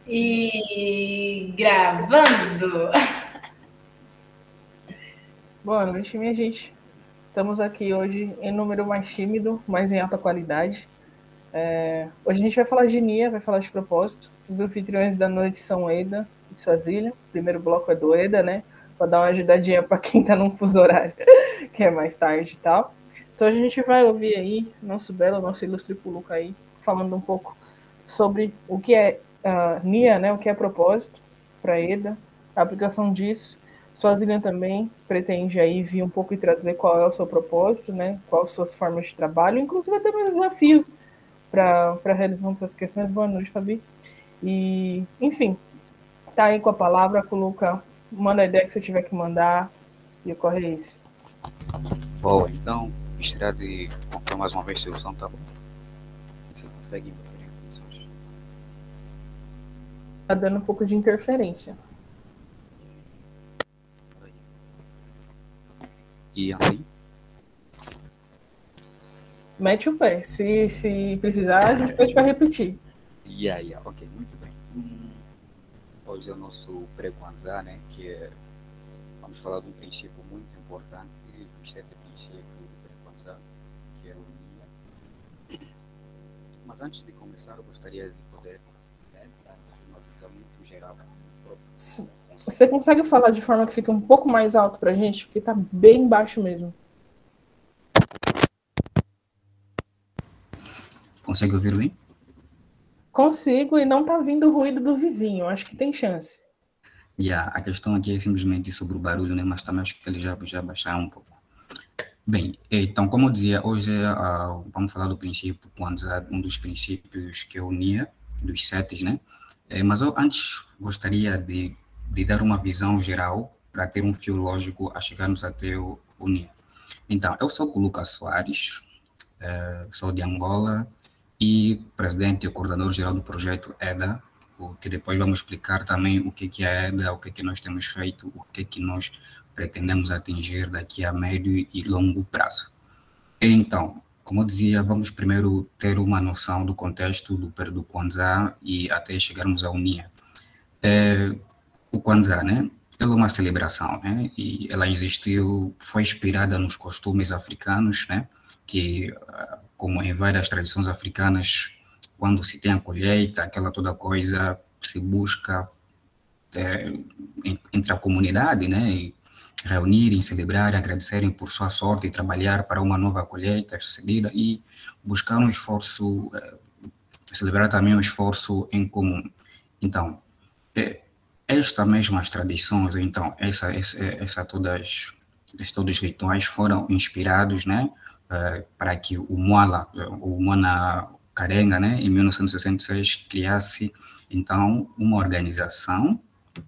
E gravando. Boa noite, minha gente. Estamos aqui hoje em número mais tímido, mas em alta qualidade. Hoje a gente vai falar de Nia, vai falar de propósito. Os anfitriões da noite são Eda e Suazília. O primeiro bloco é do Eda, né? Para dar uma ajudadinha para quem está num fuso horário, que é mais tarde e tal. Então a gente vai ouvir aí nosso belo, nosso ilustre Puluca aí, falando um pouco sobre o que é Nia, né? O que é propósito para Eda, a aplicação disso. Suazília também pretende aí vir um pouco e trazer qual é o seu propósito, né? Quais as suas formas de trabalho, inclusive até meus desafios para a realização dessas questões. Boa noite, Fabi. E, enfim, tá aí com a palavra, coloca, manda a ideia que você tiver que mandar e ocorre isso. Bom, então, gostaria de comprar mais uma vez se o som tá bom. Você consegue me ouvir as Tá dando um pouco de interferência. E assim? Mete o pé. Se precisar, a gente pode repetir. Ok, muito bem. Hoje é o nosso pré-Kwanzaa, né? Vamos falar de um princípio muito importante, dos 7 princípios do pré-Kwanzaa, que é a unia. Mas antes de começar, eu gostaria de poder dar uma visão muito geral. Você consegue falar de forma que fica um pouco mais alto pra gente? Porque tá bem baixo mesmo. Consegue ouvir bem? Consigo e não tá vindo o ruído do vizinho. Acho que tem chance. A questão aqui é simplesmente sobre o barulho, né? Mas também acho que eles já baixaram um pouco. Bem, então, como eu dizia, hoje vamos falar do princípio Kwanzaa, um dos princípios que unia, dos 7, né? Mas eu antes gostaria de dar uma visão geral para ter um fio lógico a chegarmos até o UNIA. Então, eu sou o Lucas Soares, sou de Angola e presidente e coordenador geral do projeto EDA, o que depois vamos explicar também o que é a EDA, o que nós temos feito, o que nós pretendemos atingir daqui a médio e longo prazo. Então, como eu dizia, vamos primeiro ter uma noção do contexto do Kwanzaa e até chegarmos à UNIA. O Kwanzaa, né? Ela é uma celebração, né? E ela existiu, foi inspirada nos costumes africanos, né? Que, como em várias tradições africanas, quando se tem a colheita, aquela toda coisa, se busca entre a comunidade, né? E reunirem, celebrarem, agradecerem por sua sorte e trabalhar para uma nova colheita sucedida e buscar um esforço, celebrar também um esforço em comum. Então, estas mesmas tradições, então, todos os rituais foram inspirados, né, para que o Moana Karenga, né, em 1966, criasse, então, uma organização,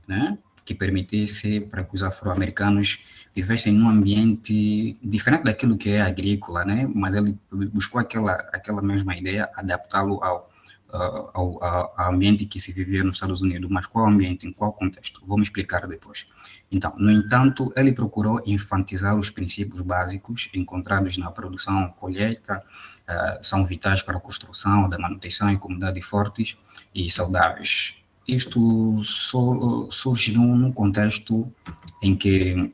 né, que permitisse para que os afro-americanos vivessem num ambiente diferente daquilo que é agrícola, né, mas ele buscou aquela mesma ideia, adaptá-lo ao ambiente que se vivia nos Estados Unidos. Mas qual ambiente, em qual contexto? Vou me explicar depois. Então, no entanto, ele procurou enfatizar os princípios básicos encontrados na produção, colheita, são vitais para a construção, da manutenção em comunidades fortes e saudáveis. Isto surge num contexto em que,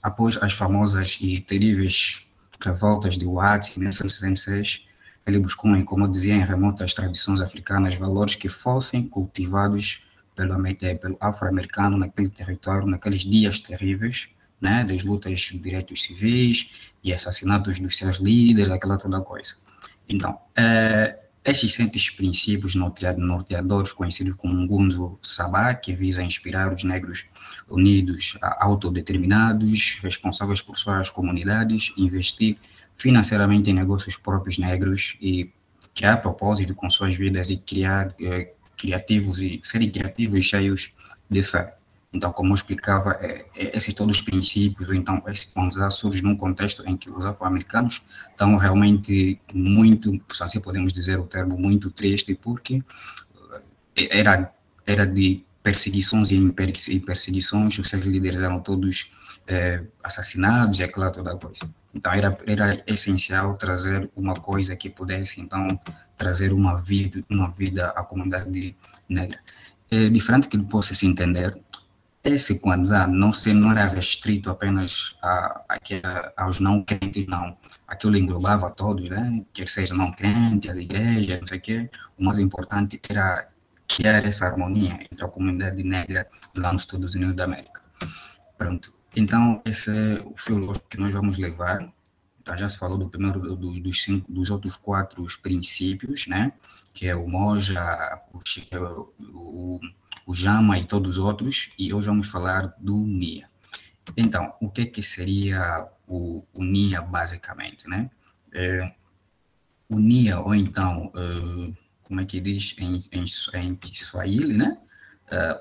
após as famosas e terríveis revoltas de Watts, em 1966, ele buscou, como eu dizia, em remotas tradições africanas, valores que fossem cultivados pelo afro-americano naquele território, naqueles dias terríveis, né, das lutas de direitos civis e assassinatos dos seus líderes, aquela toda coisa. Então, estes 100 princípios norteadores, conhecidos como Ngunzo Sabá, que visa inspirar os negros unidos, autodeterminados, responsáveis por suas comunidades, investir financeiramente em negócios próprios negros e criar propósito com suas vidas e serem criativos e cheios de fé. Então, como eu explicava, esses todos os princípios, então, esse Kwanzaa surge num contexto em que os afro-americanos estão realmente muito, se assim podemos dizer o termo, muito triste, porque era de perseguições e perseguições, os seus líderes eram todos assassinados e aquela toda coisa. Então, era essencial trazer uma coisa que pudesse, então, trazer uma vida à comunidade negra. É diferente que possa se entender, esse Kwanzaa não era restrito apenas aos não crentes, não. Aquilo englobava todos, né? Quer seja não crentes, as igrejas, não sei o quê. O mais importante era criar essa harmonia entre a comunidade negra lá nos Estados Unidos da América. Pronto. Então, esse é o filósofo que nós vamos levar. Então, já se falou do primeiro dos outros 4 princípios, né? Que é o Moja, o Jama e todos os outros, e hoje vamos falar do NIA. Então, o que seria o NIA, basicamente, né? O NIA, ou então, como é que diz em Swahili, né?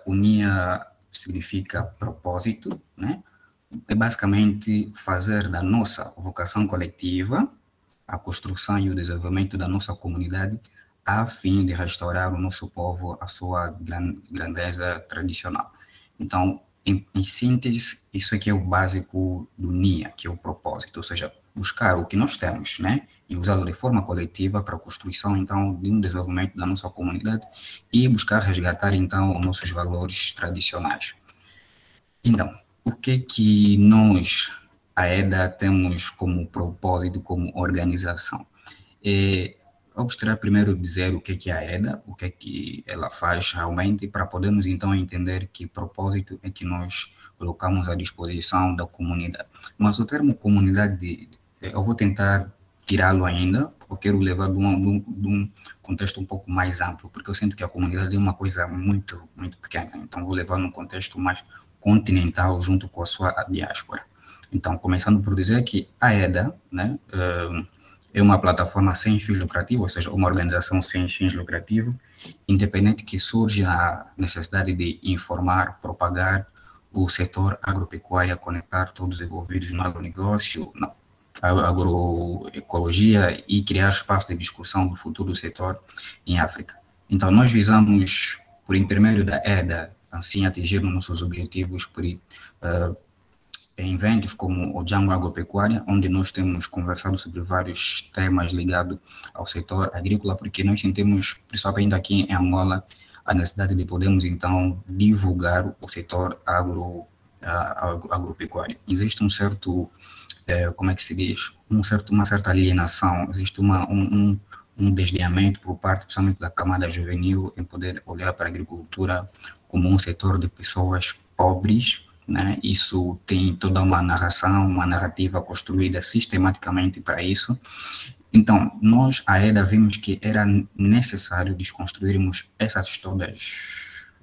O NIA significa propósito, né? É basicamente fazer da nossa vocação coletiva a construção e o desenvolvimento da nossa comunidade a fim de restaurar o nosso povo à sua grandeza tradicional. Então, em síntese, isso aqui é o básico do NIA, que é o propósito, ou seja, buscar o que nós temos, né, e usá-lo de forma coletiva para a construção, então, de um desenvolvimento da nossa comunidade e buscar resgatar, então, os nossos valores tradicionais. Então, o que nós, a EDA, temos como propósito, como organização? Eu gostaria primeiro de dizer o que é a EDA, o que ela faz realmente, para podermos então entender que propósito é que nós colocamos à disposição da comunidade. Mas o termo comunidade, eu vou tentar tirá-lo ainda, eu quero levar de um contexto um pouco mais amplo, porque eu sinto que a comunidade é uma coisa muito, muito pequena, então vou levar num contexto mais continental junto com a sua diáspora. Então, começando por dizer que a EDA, né, é uma plataforma sem fins lucrativos, ou seja, uma organização sem fins lucrativos, independente, que surge a necessidade de informar, propagar o setor agropecuário, conectar todos os envolvidos no agronegócio, na agroecologia e criar espaço de discussão do futuro do setor em África. Então, nós visamos, por intermédio da EDA, assim atingir nossos objetivos em eventos como o Django Agropecuária, onde nós temos conversado sobre vários temas ligados ao setor agrícola, porque nós sentimos, principalmente aqui em Angola, a necessidade de podermos, então, divulgar o setor agropecuário. Existe um certo, como é que se diz, uma certa alienação, existe um desdenhamento por parte, principalmente da camada juvenil, em poder olhar para a agricultura como um setor de pessoas pobres, né? Isso tem toda uma narração, uma narrativa construída sistematicamente para isso. Então, nós, a EDA, vimos que era necessário desconstruirmos essas todas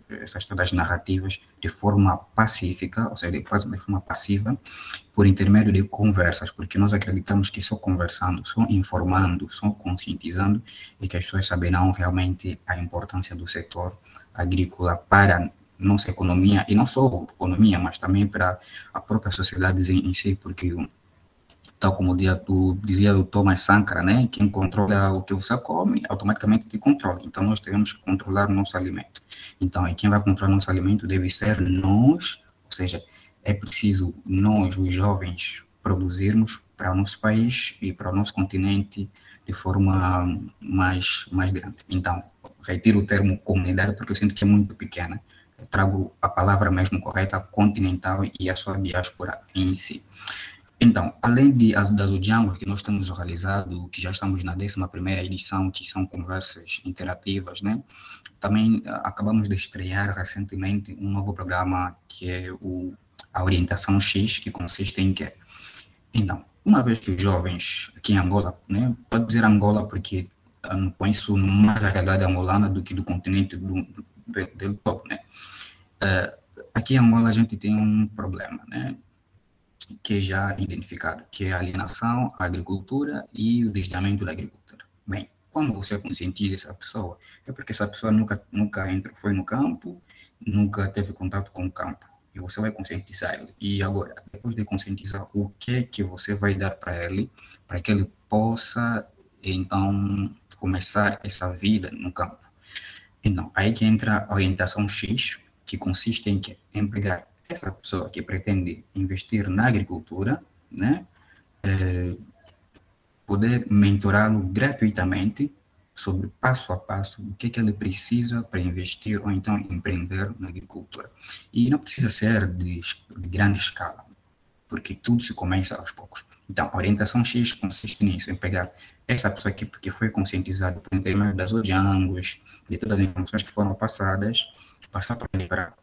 narrativas de forma pacífica, ou seja, de forma passiva, por intermédio de conversas, porque nós acreditamos que só conversando, só informando, só conscientizando, é que as pessoas saberão realmente a importância do setor agrícola para nossa economia, e não só economia, mas também para a própria sociedade em si, porque, tal como dizia o Thomas Sankara, né, quem controla o que você come, automaticamente te controla. Então, nós devemos controlar o nosso alimento. Então, e quem vai controlar nosso alimento deve ser nós, ou seja, é preciso nós, os jovens, produzirmos para o nosso país e para o nosso continente de forma mais grande. Então, retiro o termo comunidade, porque eu sinto que é muito pequena. Eu trago a palavra mesmo correta, continental, e a sua diáspora em si. Então, além das Ujangos que nós temos realizado, que já estamos na 11ª edição, que são conversas interativas, né? Também acabamos de estrear recentemente um novo programa que é a Orientação X, que consiste em quê? Então, uma vez que os jovens aqui em Angola, né? Pode dizer Angola porque eu não conheço mais a realidade angolana do que do continente do todo, né? Aqui em Angola a gente tem um problema, né, que é já identificado, que é a alienação à agricultura e o desdamento da agricultura. Bem, quando você conscientiza essa pessoa, é porque essa pessoa nunca foi no campo, nunca teve contato com o campo, e você vai conscientizar ele. E agora, depois de conscientizar, o que você vai dar para ele, para que ele possa, então, começar essa vida no campo? Então, aí que entra a orientação X, que consiste em pegar essa pessoa que pretende investir na agricultura, né, poder mentorá-lo gratuitamente sobre passo a passo o que ele precisa para investir ou então empreender na agricultura. E não precisa ser de grande escala, porque tudo se começa aos poucos. Então, a orientação X consiste nisso, em pegar essa pessoa que foi conscientizada por intermédio das Ojangos, de todas as informações que foram passadas, passar para ele para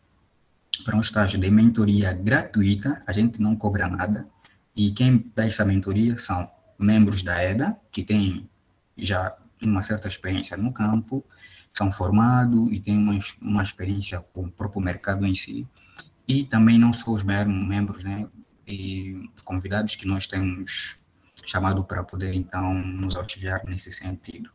um estágio de mentoria gratuita, a gente não cobra nada, e quem dá essa mentoria são membros da EDA, que têm já uma certa experiência no campo, são formados e têm uma experiência com o próprio mercado em si, e também não só os membros, né, e convidados que nós temos chamado para poder, então, nos auxiliar nesse sentido.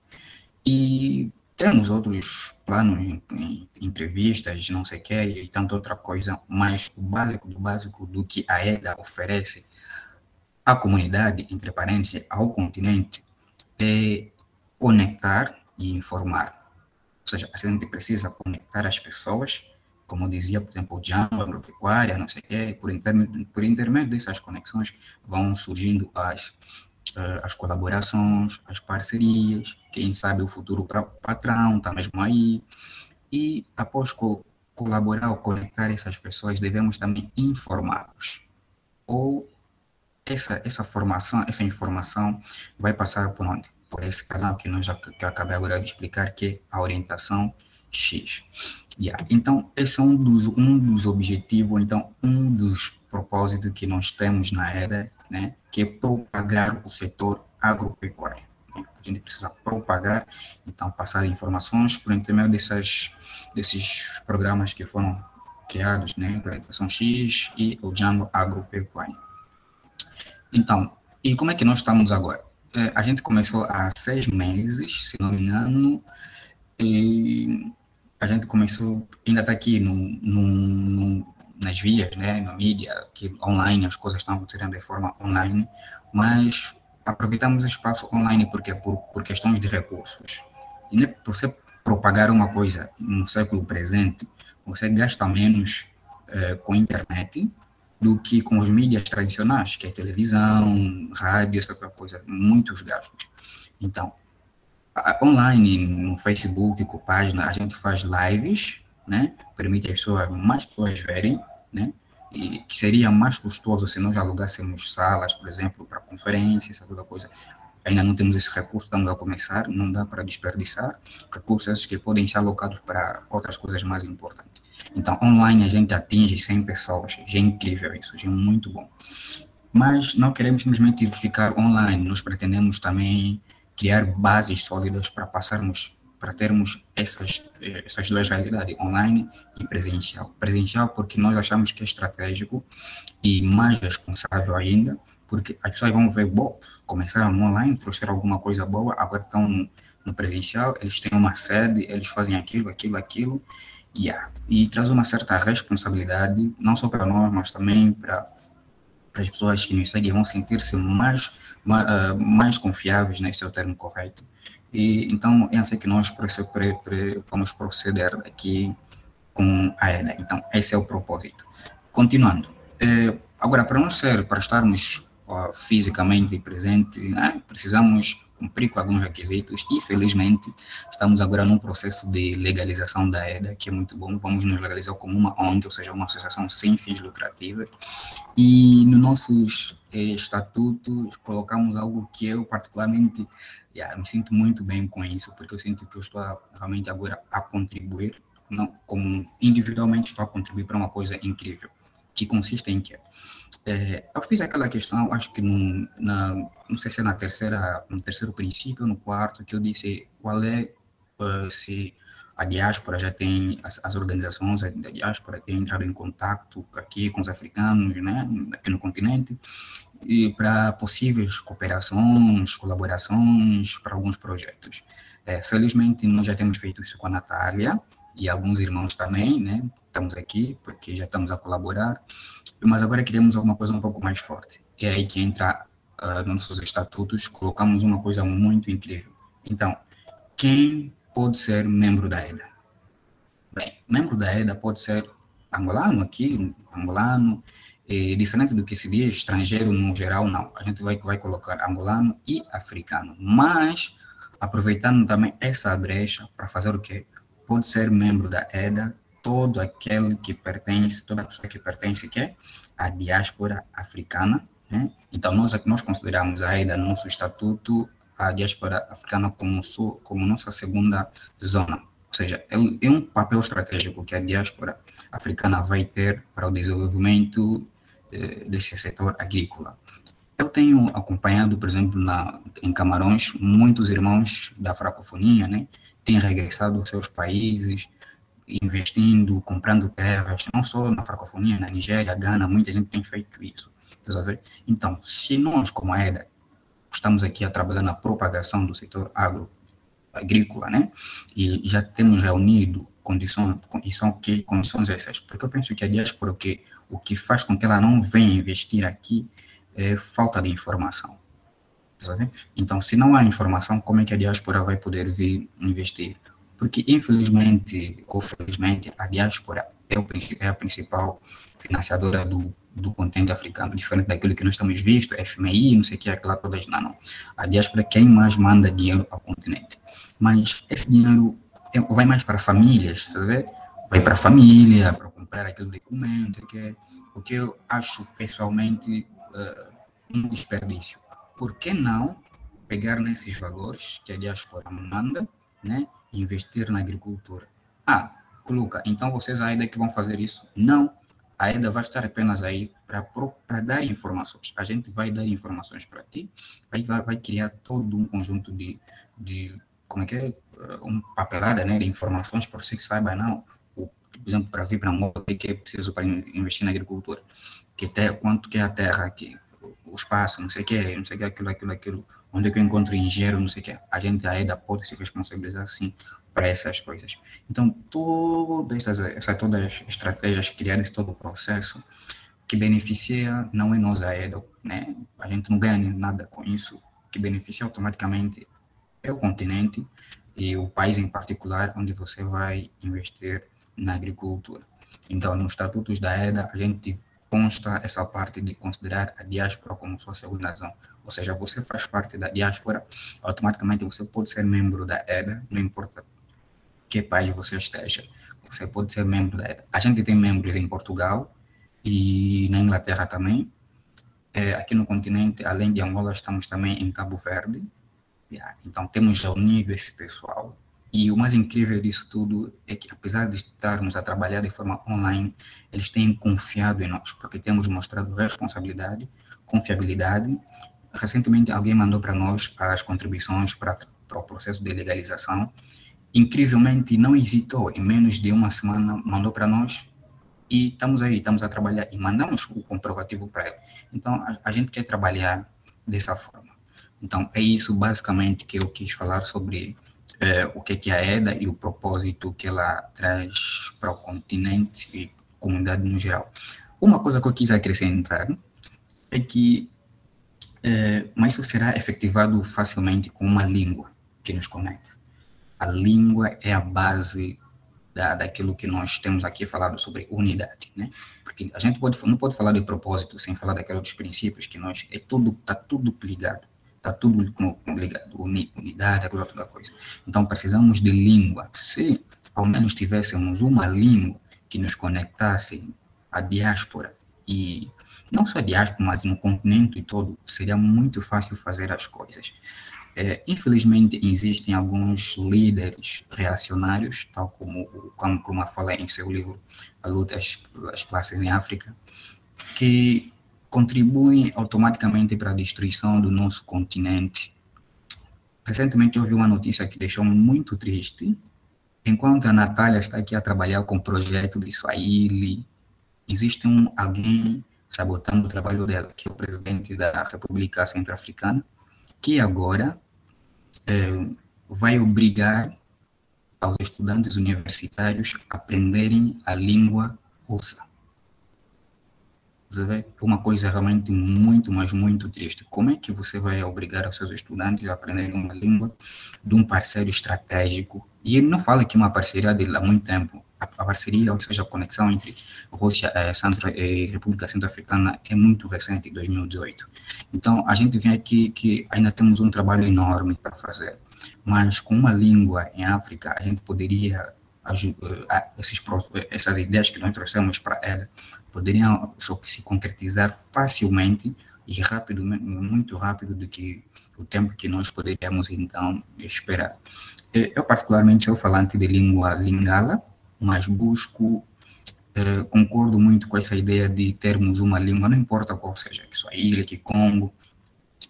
E temos outros planos em entrevistas, não sei o quê, e tanta outra coisa, mas o básico do básico do que a EDA oferece à comunidade, entre parênteses, ao continente, é conectar e informar. Ou seja, a gente precisa conectar as pessoas, como dizia, por exemplo, o Django, agropecuária, não sei o quê, por intermédio dessas conexões vão surgindo as colaborações, as parcerias, quem sabe o futuro patrão está mesmo aí, e após colaborar ou conectar essas pessoas, devemos também informá-los, ou essa formação, essa informação vai passar por onde? Por esse canal que que eu acabei agora de explicar, que é a orientação X. Então, esse é um dos objetivos, então, um dos propósitos que nós temos na EDA, né, que é propagar o setor agropecuário. Né? A gente precisa propagar, então, passar informações por intermédio desses programas que foram criados, né, Orientação X e o Django Agropecuário. Então, e como é que nós estamos agora? A gente começou há 6 meses, se não me engano, e a gente começou, ainda está aqui nas vias, né, na mídia, que online, as coisas estão acontecendo de forma online, mas aproveitamos o espaço online porque por questões de recursos. E né, por você propagar uma coisa no século presente, você gasta menos com a internet do que com os mídias tradicionais, que é televisão, rádio, essa coisa, muitos gastos. Então, online, no Facebook, com página, a gente faz lives, né? Permite mais pessoas verem, né? E que seria mais custoso se nós alugássemos salas, por exemplo, para conferências, essa toda coisa. Ainda não temos esse recurso, estamos a começar, não dá para desperdiçar recursos que podem ser alocados para outras coisas mais importantes. Então, online a gente atinge 100 pessoas, já é incrível isso, já é muito bom. Mas não queremos simplesmente ficar online, nós pretendemos também criar bases sólidas para termos essas duas realidades, online e presencial. Presencial porque nós achamos que é estratégico e mais responsável ainda, porque as pessoas vão ver, bom, começaram no online, trouxeram alguma coisa boa, agora estão no presencial, eles têm uma sede, eles fazem aquilo, e traz uma certa responsabilidade, não só para nós, mas também para as pessoas que nos seguem, vão sentir-se mais confiáveis, né, esse é o termo correto. E então é assim que nós vamos proceder aqui com a EDA. Então, esse é o propósito. Continuando. Agora, para estarmos fisicamente presente, né, precisamos cumprir com alguns requisitos e, felizmente, estamos agora num processo de legalização da EDA, que é muito bom. Vamos nos legalizar como uma ONG, ou seja, uma associação sem fins lucrativos. E nos nossos estatutos colocamos algo que eu, particularmente, me sinto muito bem com isso, porque eu sinto que eu estou realmente agora a contribuir, não, como individualmente estou a contribuir para uma coisa incrível, que consiste em que eu fiz aquela questão, acho que não sei se é no terceiro princípio ou no quarto, que eu disse qual é, se a diáspora já tem, as organizações da diáspora têm entrado em contato aqui com os africanos, né, aqui no continente, e para possíveis cooperações, colaborações para alguns projetos. Felizmente, nós já temos feito isso com a Natália e alguns irmãos também, né, estamos aqui porque já estamos a colaborar, mas agora queremos alguma coisa um pouco mais forte. É aí que entra nos nossos estatutos, colocamos uma coisa muito incrível. Então, quem pode ser membro da EDA? Bem, membro da EDA pode ser angolano, E, diferente do que se diz, estrangeiro no geral, não. A gente vai colocar angolano e africano. Mas, aproveitando também essa brecha para fazer o quê? Pode ser membro da EDA todo aquele que pertence, toda pessoa que pertence que à diáspora africana, né? Então, nós consideramos a EDA, no nosso estatuto, a diáspora africana como nossa segunda zona. Ou seja, é um papel estratégico que a diáspora africana vai ter para o desenvolvimento desse setor agrícola. Eu tenho acompanhado, por exemplo, em Camarões, muitos irmãos da francofonia, né, têm regressado aos seus países, investindo, comprando terras, não só na francofonia, na Nigéria, Gana, muita gente tem feito isso. Então, se nós, como a EDA, estamos aqui a trabalhar na propagação do setor agrícola, né, e já temos reunido condições essas, porque eu penso que a diáspora, o que faz com que ela não venha investir aqui é falta de informação. Então, se não há informação, como é que a diáspora vai poder vir investir? Porque, infelizmente ou felizmente, a diáspora é a principal financiadora do continente africano, diferente daquilo que nós temos visto, FMI, não sei o que, aquela todas, não. A diáspora é quem mais manda dinheiro ao continente. Mas esse dinheiro vai mais para famílias, sabe? Vai para a família, para comprar aquele documento, o que eu acho pessoalmente um desperdício. Por que não pegar nesses valores que a diáspora manda, né, e investir na agricultura? Coloca, então vocês a EDA que vão fazer isso? Não, a EDA vai estar apenas aí para dar informações. A gente vai dar informações para ti, vai criar todo um conjunto de como é que é, uma papelada, né, de informações para você que saiba, não, por exemplo, para vir para Angola, o que é preciso para investir na agricultura, quanto que é a terra aqui, o espaço, não sei o que, aquilo, onde é que eu encontro engenheiro, não sei o que, a EDA pode se responsabilizar, sim, para essas coisas. Então, todas as estratégias criadas, todo o processo, que beneficia, não é nós a EDA, né, a gente não ganha nada com isso, que beneficia automaticamente é o continente e o país em particular onde você vai investir na agricultura. Então, nos estatutos da EDA, a gente consta essa parte de considerar a diáspora como sua segunda zona. Ou seja, você faz parte da diáspora, automaticamente você pode ser membro da EDA, não importa que país você esteja, você pode ser membro da EDA. A gente tem membros em Portugal e na Inglaterra também. Aqui no continente, além de Angola, estamos também em Cabo Verde. Então, temos reunido esse pessoal. E o mais incrível disso tudo é que, apesar de estarmos a trabalhar de forma online, eles têm confiado em nós, porque temos mostrado responsabilidade, confiabilidade. Recentemente, alguém mandou para nós as contribuições para o processo de legalização. Incrivelmente, não hesitou, em menos de uma semana, mandou para nós e estamos a trabalhar e mandamos o comprovativo para ele. Então, a gente quer trabalhar dessa forma. Então, é isso basicamente que eu quis falar sobre o que é a EDA e o propósito que ela traz para o continente e comunidade no geral. Uma coisa que eu quis acrescentar é que mas isso será efetivado facilmente com uma língua que nos conecta. A língua é a base daquilo que nós temos aqui falado sobre unidade, né? Porque a gente não pode falar de propósito sem falar daqueles princípios que nós está tudo ligado. Está tudo ligado, unidade, aquela outra coisa. Então, precisamos de língua. Se ao menos tivéssemos uma língua que nos conectasse à diáspora, e não só a diáspora, mas no continente todo, seria muito fácil fazer as coisas. Infelizmente, existem alguns líderes reacionários, tal como o Nkrumah fala em seu livro A Luta das Classes em África, que contribuem automaticamente para a destruição do nosso continente. Recentemente eu vi uma notícia que deixou-me muito triste. Enquanto a Natália está aqui a trabalhar com o projeto de Swahili, existe alguém sabotando o trabalho dela, que é o presidente da República Centro-Africana, que agora vai obrigar aos estudantes universitários a aprenderem a língua russa. Uma coisa realmente muito, mas muito triste. Como é que você vai obrigar os seus estudantes a aprenderem uma língua de um parceiro estratégico? E ele não fala que uma parceria dele há muito tempo. a parceria, ou seja, a conexão entre Rússia e República Centro-Africana é muito recente, 2018. Então, a gente vê aqui que ainda temos um trabalho enorme para fazer, mas com uma língua em África, a gente poderia essas ideias que nós trouxemos para ela poderiam se concretizar facilmente e rápido, muito rápido do que o tempo que nós poderíamos então esperar. Eu particularmente sou falante de língua lingala, mas concordo muito com essa ideia de termos uma língua, não importa qual seja, que Swahili, que Congo,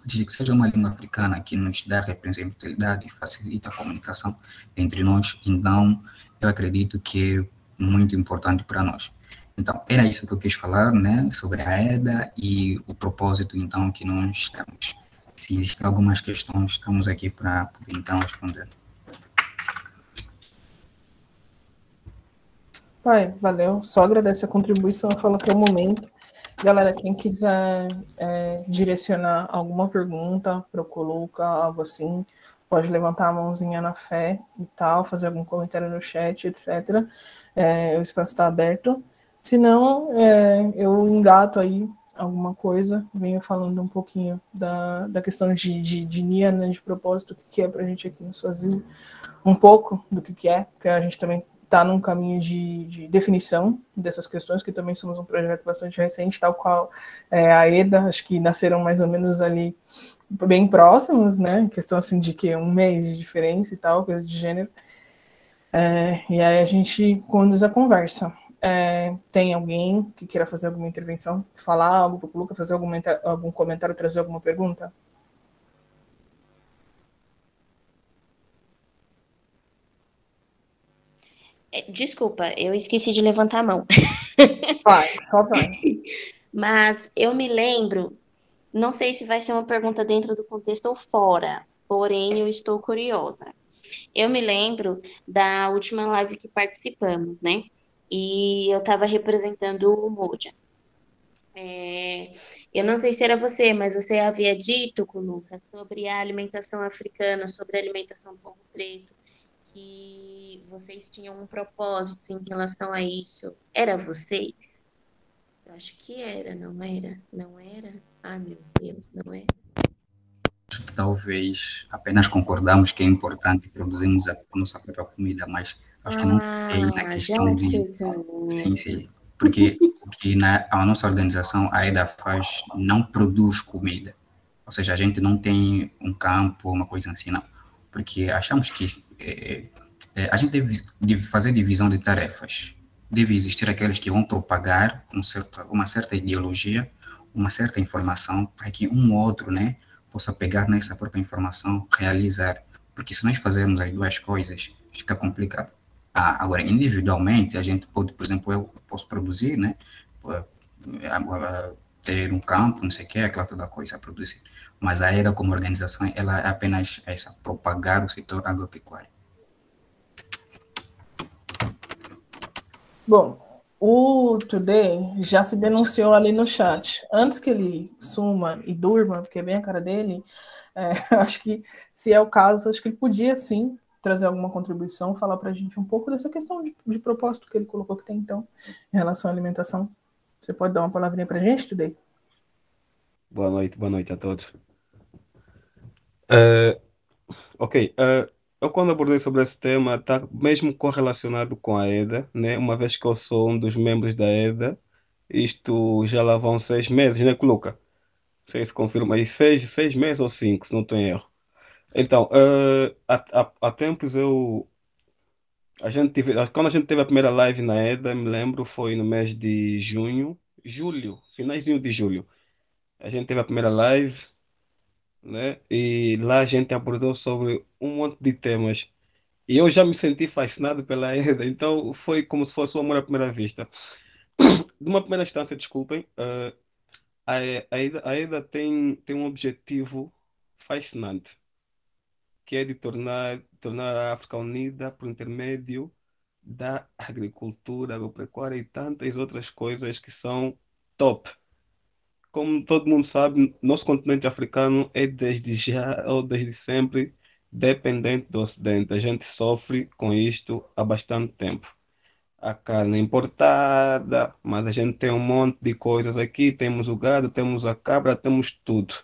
desde que seja uma língua africana que nos dá representatividade e facilita a comunicação entre nós, então eu acredito que é muito importante para nós. Então, era isso que eu quis falar, né, sobre a EDA e o propósito, então, que nós temos. Se existem algumas questões, estamos aqui para poder, então, responder. Pai, valeu. Só agradeço a contribuição, eu falo que é o momento. Galera, quem quiser direcionar alguma pergunta para o Coluca, algo assim, pode levantar a mãozinha na fé e tal, fazer algum comentário no chat, etc. O espaço está aberto. Se não, eu engato aí alguma coisa, venho falando um pouquinho da questão de NIA, né, de propósito, o que é para a gente aqui no Sozinho, um pouco do que é, porque a gente também está num caminho de definição dessas questões, que também somos um projeto bastante recente, tal qual a EDA, acho que nasceram mais ou menos ali bem próximos, né, questão assim de que 1 mês de diferença e tal, coisa de gênero, e aí a gente conduz a conversa. Tem alguém que queira fazer alguma intervenção, falar algo para o Luca, fazer algum comentário, trazer alguma pergunta? Desculpa, eu esqueci de levantar a mão. Vai, só vai. Mas eu me lembro, não sei se vai ser uma pergunta dentro do contexto ou fora, porém eu estou curiosa. Eu me lembro da última live que participamos, né? E eu estava representando o Moja. Eu não sei se era você, mas você havia dito, Lucas, sobre a alimentação africana, sobre a alimentação do povo preto, que vocês tinham um propósito em relação a isso. Era vocês? Eu acho que era, não era? Não era? Ai, meu Deus, não é? Talvez apenas concordamos que é importante produzirmos a nossa própria comida, mas acho que não é na questão de... Sim, porque o que a nossa organização, a EDA, faz, não produz comida. Ou seja, a gente não tem um campo, uma coisa assim, não. Porque achamos que a gente deve fazer divisão de tarefas. Deve existir aqueles que vão propagar uma certa ideologia, uma certa informação, para que um ou outro, né, possa pegar nessa própria informação, realizar. Porque se nós fazermos as duas coisas, fica complicado. Agora, individualmente, a gente pode, por exemplo, eu posso produzir, né, ter um campo, não sei o que, aquela toda coisa a produzir. Mas a EDA, como organização, ela é apenas essa, propagar o setor agropecuário. Bom, o Today já se denunciou ali no chat. Antes que ele suma e durma, porque é bem a cara dele, acho que, se é o caso, acho que ele podia, sim, trazer alguma contribuição, falar para a gente um pouco dessa questão de propósito que ele colocou que tem, então, em relação à alimentação. Você pode dar uma palavrinha para a gente, Today? Boa noite a todos. Ok, eu quando abordei sobre esse tema, está mesmo correlacionado com a EDA, né? Uma vez que eu sou um dos membros da EDA, isto já lá vão 6 meses, né, Luca? Não sei se confirma aí, 6 meses ou 5, se não estou em erro. Então, há tempos quando a gente teve a primeira live na EDA, me lembro, foi no mês de julho, finalzinho de julho. A gente teve a primeira live, né? E lá a gente abordou sobre um monte de temas. E eu já me senti fascinado pela EDA, então foi como se fosse o amor à primeira vista. De uma primeira instância, desculpem, a EDA tem um objetivo fascinante, que é de tornar a África unida por intermédio da agricultura, agropecuária e tantas outras coisas que são top. Como todo mundo sabe, nosso continente africano é desde já ou desde sempre dependente do Ocidente. A gente sofre com isto há bastante tempo. a carne importada, mas a gente tem um monte de coisas aqui, temos o gado, temos a cabra, temos tudo.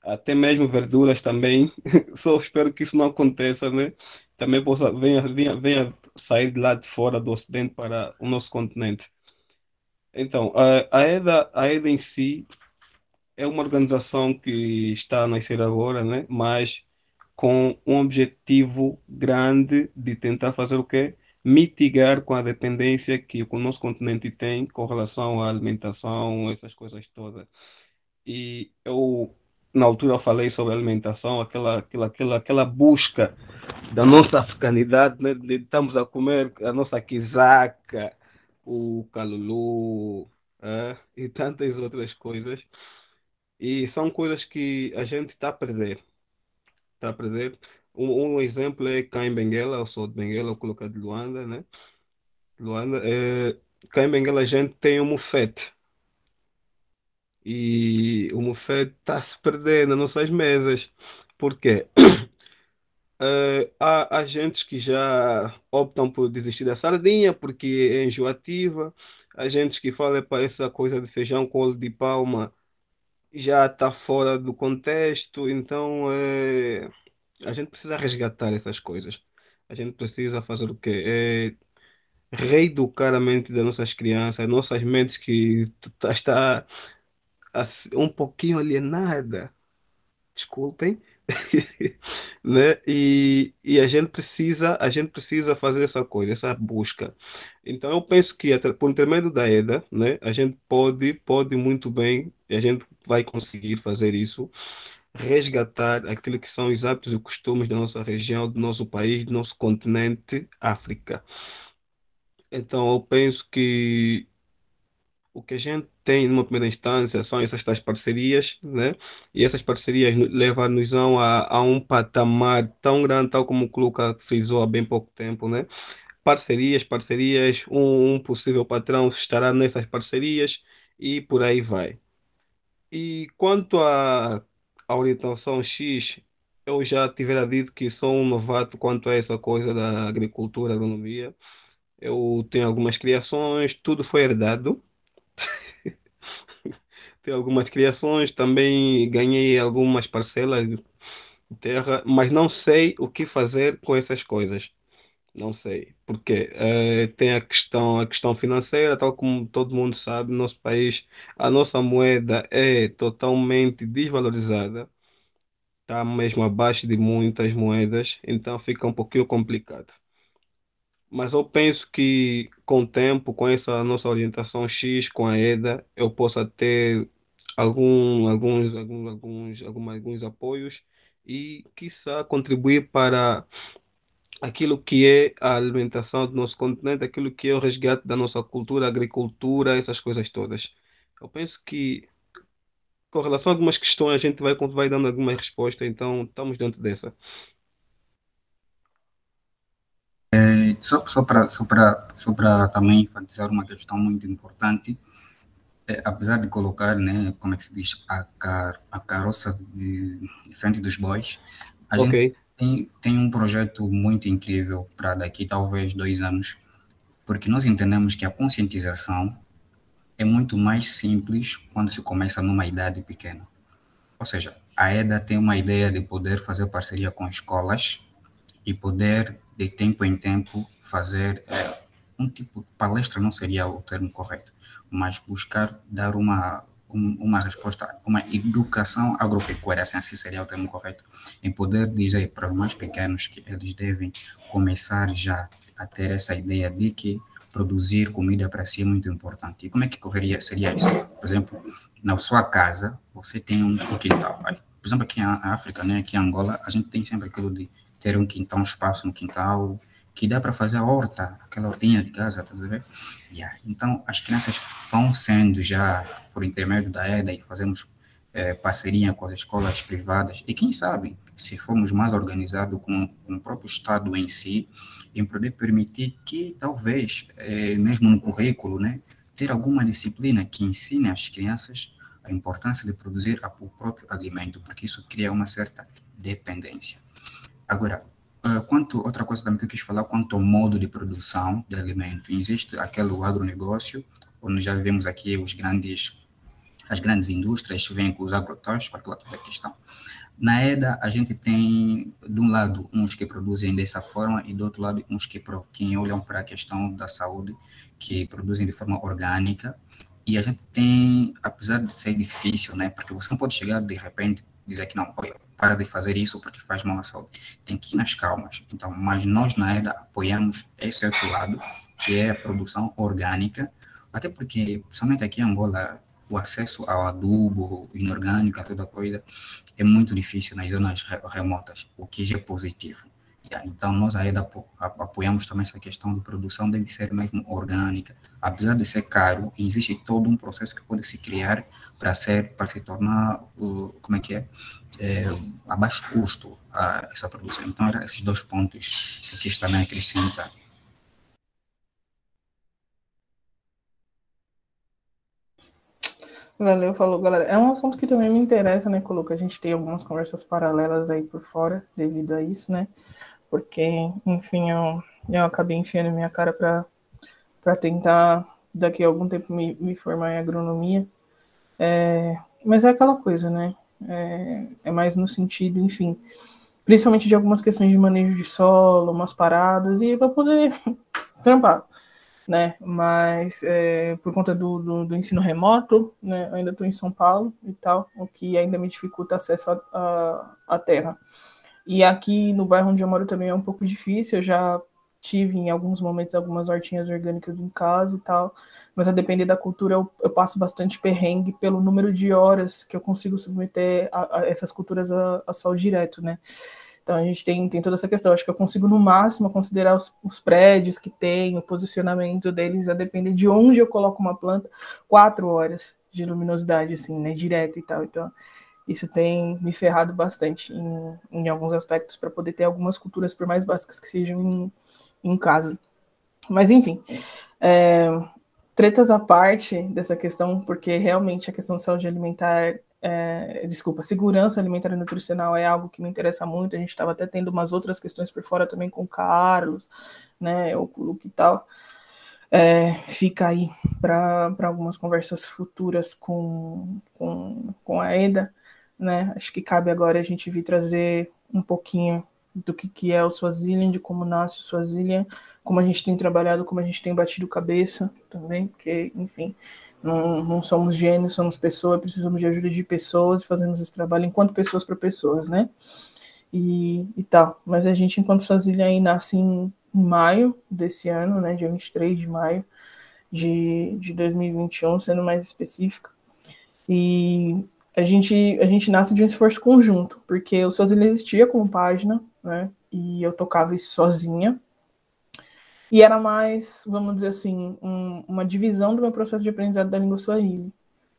Até mesmo verduras também. Só espero que isso não aconteça, né? Também venha sair de lá de fora do Ocidente para o nosso continente. Então, a EDA em si é uma organização que está a nascer agora, né? Mas com um objetivo grande de tentar fazer o quê? Mitigar com a dependência que o nosso continente tem com relação à alimentação, essas coisas todas. E eu, na altura, eu falei sobre alimentação, aquela busca da nossa africanidade, né? De estamos a comer a nossa quizaca, o calulu, e tantas outras coisas. E são coisas que a gente está a perder. Está a perder. Um exemplo é cá em Benguela, eu sou de Benguela, eu coloquei de Luanda, né? Luanda, cá em Benguela a gente tem o mufete. E o mufete está a se perder nas nossas mesas. Por quê? Há agentes que já optam por desistir da sardinha porque é enjoativa. Há agentes que falam para essa coisa de feijão com óleo de palma já está fora do contexto. Então, a gente precisa resgatar essas coisas. A gente precisa fazer o quê? Reeducar a mente das nossas crianças, nossas mentes que está um pouquinho alienada, desculpem, né? E a gente precisa fazer essa coisa, essa busca. Então eu penso que por intermédio da EDA, né, a gente pode muito bem, e a gente vai conseguir fazer isso, resgatar aquilo que são os hábitos e costumes da nossa região, do nosso país, do nosso continente, África. Então eu penso que o que a gente tem numa primeira instância são essas tais parcerias, né? E essas parcerias levam-nos a um patamar tão grande, tal como o Cluca frisou há bem pouco tempo, né? Parcerias, um possível patrão estará nessas parcerias e por aí vai. E quanto à orientação X, eu já tivera dito que sou um novato quanto a essa coisa da agricultura, agronomia. Eu tenho algumas criações, tudo foi herdado. Tenho algumas criações, também ganhei algumas parcelas de terra, mas não sei o que fazer com essas coisas. Não sei, porque tem a questão financeira, tal como todo mundo sabe, no nosso país, a nossa moeda é totalmente desvalorizada, está mesmo abaixo de muitas moedas, então fica um pouquinho complicado. Mas eu penso que com o tempo, com essa nossa orientação X, com a EDA, eu possa ter alguns apoios e, quiçá, contribuir para aquilo que é a alimentação do nosso continente, aquilo que é o resgate da nossa cultura, agricultura, essas coisas todas. Eu penso que, com relação a algumas questões, a gente vai dando alguma resposta, então estamos dentro dessa. Só para também enfatizar uma questão muito importante, apesar de colocar, né, como é que se diz, a carroça de frente dos bois, a Ok, gente tem um projeto muito incrível para daqui talvez 2 anos, porque nós entendemos que a conscientização é muito mais simples quando se começa numa idade pequena. Ou seja, a EDA tem uma ideia de poder fazer parceria com escolas e poder, de tempo em tempo, fazer um tipo de palestra, não seria o termo correto, mas buscar dar uma resposta, uma educação agropecuária, assim seria o termo correto, em poder dizer para os mais pequenos que eles devem começar já a ter essa ideia de que produzir comida para si é muito importante. E como é que seria isso? Por exemplo, na sua casa, você tem um quintal. Por exemplo, aqui na África, né, aqui em Angola, a gente tem sempre aquilo de ter um quintal, um espaço no quintal, que dá para fazer a horta, aquela hortinha de casa, tá vendo? Yeah. Então, as crianças vão sendo já, por intermédio da EDA, e fazemos parceria com as escolas privadas, e quem sabe, se formos mais organizados com o próprio Estado em si, em poder permitir que, talvez, mesmo no currículo, né, ter alguma disciplina que ensine às crianças a importância de produzir o próprio alimento, porque isso cria uma certa dependência. Agora, Outra coisa também que eu quis falar, quanto ao modo de produção de alimento, existe aquele agronegócio, onde já vivemos aqui as grandes indústrias que vêm com os agrotóxicos, para aquela toda a questão. Na EDA, a gente tem, de um lado, uns que produzem dessa forma e, do outro lado, uns que olham para a questão da saúde, que produzem de forma orgânica. E a gente tem, apesar de ser difícil, né, porque você não pode chegar, de repente, dizer que não, olha, para de fazer isso porque faz mal à saúde. Tem que ir nas calmas. Então, mas nós, na EDA, apoiamos esse outro lado, que é a produção orgânica, até porque, principalmente aqui em Angola, o acesso ao adubo inorgânico, a toda coisa, é muito difícil nas zonas remotas, o que já é positivo. Então, nós aí apoiamos também essa questão de produção, deve ser mesmo orgânica. Apesar de ser caro, existe todo um processo que pode se criar para se tornar, a baixo custo essa produção. Então, eram esses dois pontos que eu quis também acrescentar. Valeu, falou, galera. É um assunto que também me interessa, né, Coloca? A gente tem algumas conversas paralelas aí por fora devido a isso, né? Porque, enfim, eu acabei enfiando minha cara para tentar, daqui a algum tempo, me formar em agronomia. Mas é aquela coisa, né? É mais no sentido, enfim, principalmente de algumas questões de manejo de solo, umas paradas, e para poder trampar, né? Mas por conta do ensino remoto, né? Eu ainda estou em São Paulo e tal, o que ainda me dificulta acesso à terra. E aqui no bairro onde eu moro também é um pouco difícil, eu já tive em alguns momentos algumas hortinhas orgânicas em casa e tal, mas a depender da cultura eu passo bastante perrengue pelo número de horas que eu consigo submeter a essas culturas a sol direto, né? Então a gente tem toda essa questão. Acho que eu consigo no máximo considerar os prédios que tem, o posicionamento deles, a depender de onde eu coloco uma planta, 4 horas de luminosidade, assim, né, direto e tal. Então isso tem me ferrado bastante em alguns aspectos para poder ter algumas culturas, por mais básicas que sejam, em casa. Mas, enfim, tretas à parte dessa questão, porque realmente a questão de saúde alimentar, segurança alimentar e nutricional é algo que me interessa muito. A gente estava até tendo umas outras questões por fora também com o Carlos, né, o Luke e tal. Fica aí para algumas conversas futuras com a EDA, né? Acho que cabe agora a gente vir trazer um pouquinho do que é o Swazilian, de como nasce o Swazilian, como a gente tem trabalhado, como a gente tem batido cabeça também, porque, enfim, não somos gênios, somos pessoas, precisamos de ajuda de pessoas, fazemos esse trabalho enquanto pessoas para pessoas, né? E tal. Mas a gente, enquanto Swazilian, aí nasce em maio desse ano, né? Dia 23 de maio de 2021, sendo mais específica. E a gente nasce de um esforço conjunto, porque o Swazilian existia como página, né? E eu tocava isso sozinha. E era mais, vamos dizer assim, uma divisão do meu processo de aprendizado da língua Swahili,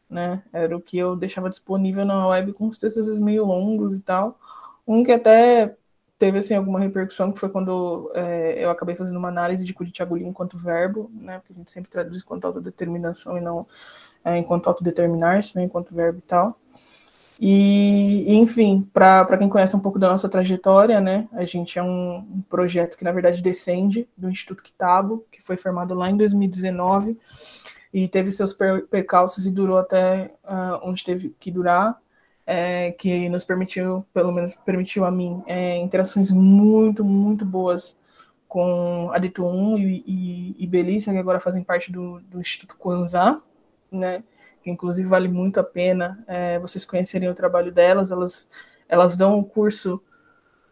né? Era o que eu deixava disponível na web com os textos meio longos e tal. Um que até teve assim, alguma repercussão, que foi quando eu acabei fazendo uma análise de Curitiaguli enquanto verbo, né? Porque a gente sempre traduz enquanto autodeterminação e não enquanto autodeterminar-se, né? Enquanto verbo e tal. E enfim, para quem conhece um pouco da nossa trajetória, né, a gente é um projeto que, na verdade, descende do Instituto Kitabo, que foi formado lá em 2019, e teve seus percalços e durou até onde teve que durar, que nos permitiu, pelo menos permitiu a mim, interações muito, muito boas com a Dito 1 e Belissa, que agora fazem parte do Instituto Kwanzaa, né, que inclusive vale muito a pena vocês conhecerem o trabalho delas. Elas dão um curso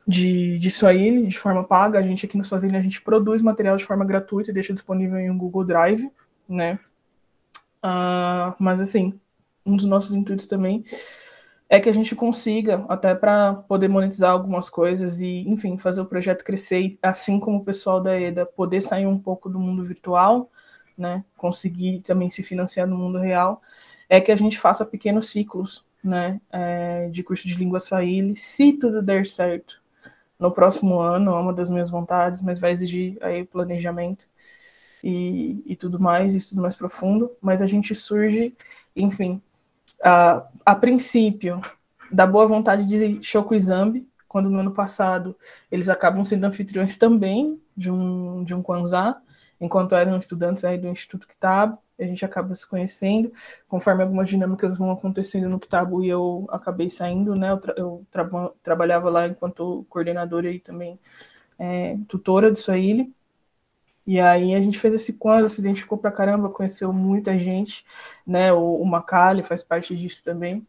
de Swahili de forma paga. A gente aqui no Swahili, a gente produz material de forma gratuita e deixa disponível em um Google Drive, né? Mas assim, um dos nossos intuitos também é que a gente consiga, até para poder monetizar algumas coisas e, enfim, fazer o projeto crescer, assim como o pessoal da EDA, poder sair um pouco do mundo virtual, né, conseguir também se financiar no mundo real, é que a gente faça pequenos ciclos, né, de curso de língua Swahili, se tudo der certo no próximo ano. É uma das minhas vontades, mas vai exigir aí planejamento e tudo mais, estudo mais profundo. Mas a gente surge, enfim, a princípio, da boa vontade de Shoko Zambi, quando no ano passado eles acabam sendo anfitriões também de um Kwanzaa, enquanto eram estudantes aí do Instituto Kitabu, a gente acaba se conhecendo, conforme algumas dinâmicas vão acontecendo no Kitabu, e eu acabei saindo, né, eu trabalhava lá enquanto coordenadora e também tutora de Swahili, e aí a gente fez esse Kwanzaa, se identificou pra caramba, conheceu muita gente, né, o Macali faz parte disso também,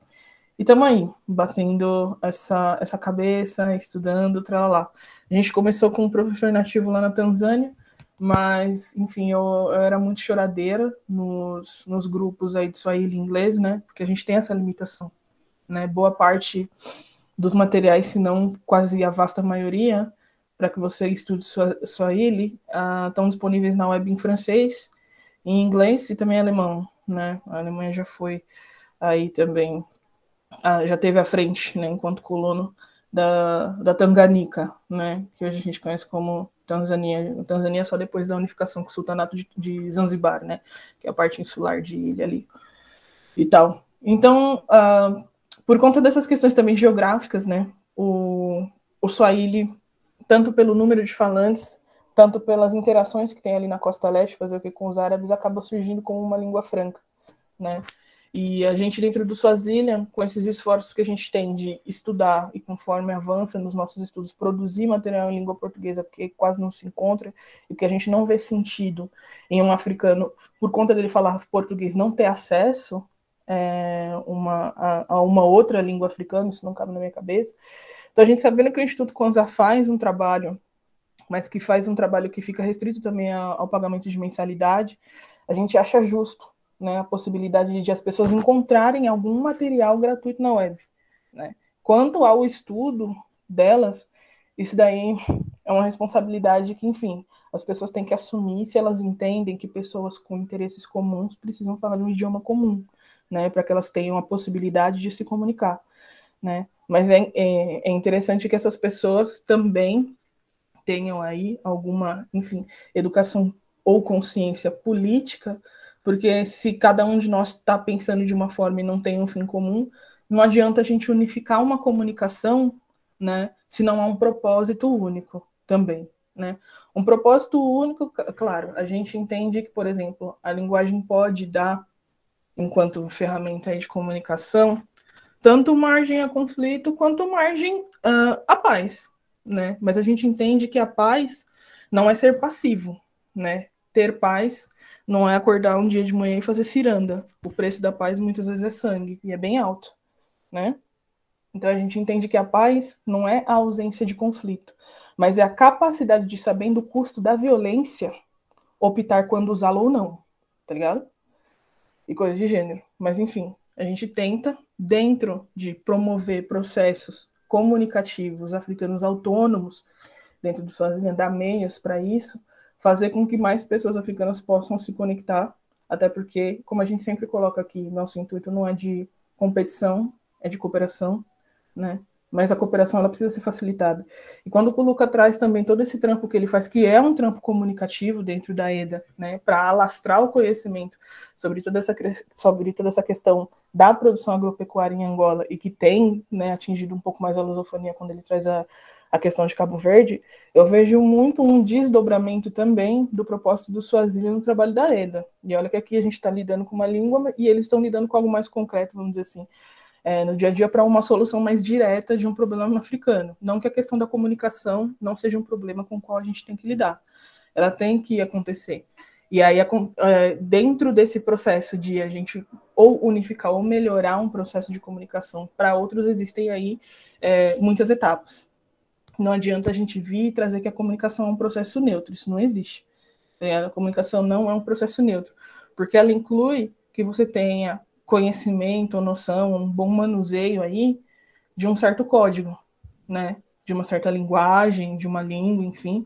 e estamos aí, batendo essa cabeça, estudando, tralala. A gente começou com um professor nativo lá na Tanzânia, mas, enfim, eu era muito choradeira nos grupos aí de Swahili inglês, né? Porque a gente tem essa limitação, né? Boa parte dos materiais, se não quase a vasta maioria, para que você estude Swahili, estão disponíveis na web em francês, em inglês e também em alemão, né? A Alemanha já foi aí também, já teve à frente, né? Enquanto colono da Tanganyika, né? Que hoje a gente conhece como Tanzânia. Tanzânia só depois da unificação com o Sultanato de Zanzibar, né? Que é a parte insular de ilha ali e tal. Então, por conta dessas questões também geográficas, né? O Swahili, tanto pelo número de falantes, tanto pelas interações que tem ali na costa leste, fazer o que com os árabes, acaba surgindo como uma língua franca, né? E a gente, dentro do Swaziland, com esses esforços que a gente tem de estudar e, conforme avança nos nossos estudos, produzir material em língua portuguesa, porque quase não se encontra, e que a gente não vê sentido em um africano, por conta dele falar português, não ter acesso a uma outra língua africana, isso não cabe na minha cabeça. Então, a gente sabendo que o Instituto Kwanzaa faz um trabalho, mas que faz um trabalho que fica restrito também ao pagamento de mensalidade, a gente acha justo, né, a possibilidade de as pessoas encontrarem algum material gratuito na web, né? Quanto ao estudo delas, isso daí é uma responsabilidade que, enfim, as pessoas têm que assumir se elas entendem que pessoas com interesses comuns precisam falar um idioma comum, né, para que elas tenham a possibilidade de se comunicar, né? Mas é interessante que essas pessoas também tenham aí alguma, enfim, educação ou consciência política, porque se cada um de nós está pensando de uma forma e não tem um fim comum, não adianta a gente unificar uma comunicação, né, se não há um propósito único também, né? Um propósito único, claro, a gente entende que, por exemplo, a linguagem pode dar, enquanto ferramenta de comunicação, tanto margem a conflito quanto margem à paz, né? Mas a gente entende que a paz não é ser passivo, né? Ter paz não é acordar um dia de manhã e fazer ciranda. O preço da paz muitas vezes é sangue, e é bem alto, né? Então a gente entende que a paz não é a ausência de conflito, mas é a capacidade de, sabendo o custo da violência, optar quando usá-la ou não, tá ligado? E coisas de gênero. Mas enfim, a gente tenta, dentro de promover processos comunicativos africanos autônomos, dentro do Swaziland, dar meios para isso, fazer com que mais pessoas africanas possam se conectar, até porque, como a gente sempre coloca aqui, nosso intuito não é de competição, é de cooperação, né? Mas a cooperação ela precisa ser facilitada. E quando o Kuluka traz também todo esse trampo que ele faz, que é um trampo comunicativo dentro da EDA, né, para alastrar o conhecimento sobre toda essa questão da produção agropecuária em Angola, e que tem, né, atingido um pouco mais a lusofonia quando ele traz a questão de Cabo Verde, eu vejo muito um desdobramento também do propósito do Swaziland no trabalho da EDA. E olha que aqui a gente está lidando com uma língua e eles estão lidando com algo mais concreto, vamos dizer assim, no dia a dia, para uma solução mais direta de um problema africano. Não que a questão da comunicação não seja um problema com o qual a gente tem que lidar. Ela tem que acontecer. E aí, dentro desse processo de a gente ou unificar ou melhorar um processo de comunicação para outros, existem aí muitas etapas. Não adianta a gente vir e trazer que a comunicação é um processo neutro. Isso não existe. A comunicação não é um processo neutro, porque ela inclui que você tenha conhecimento, noção, um bom manuseio aí de um certo código, né? De uma certa linguagem, de uma língua, enfim,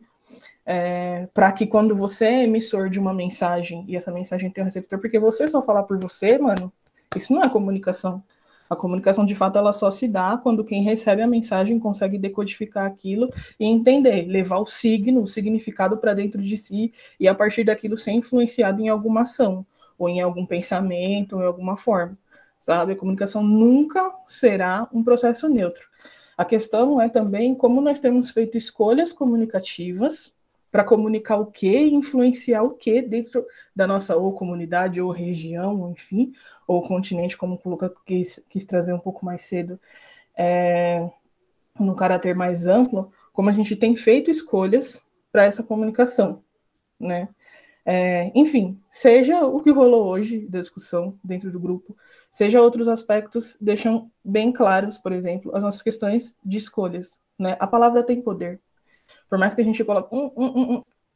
para que quando você é emissor de uma mensagem e essa mensagem tem um receptor, porque você só falar por você, mano, isso não é comunicação. A comunicação, de fato, ela só se dá quando quem recebe a mensagem consegue decodificar aquilo e entender, levar o significado para dentro de si e, a partir daquilo, ser influenciado em alguma ação, ou em algum pensamento, ou em alguma forma, sabe? A comunicação nunca será um processo neutro. A questão é também como nós temos feito escolhas comunicativas para comunicar o que e influenciar o que dentro da nossa ou comunidade, ou região, enfim, ou continente, como o Lucas quis trazer um pouco mais cedo, no caráter mais amplo, como a gente tem feito escolhas para essa comunicação, né? Enfim, seja o que rolou hoje da discussão dentro do grupo, seja outros aspectos, deixam bem claros, por exemplo, as nossas questões de escolhas, né? A palavra tem poder. Por mais que a gente coloque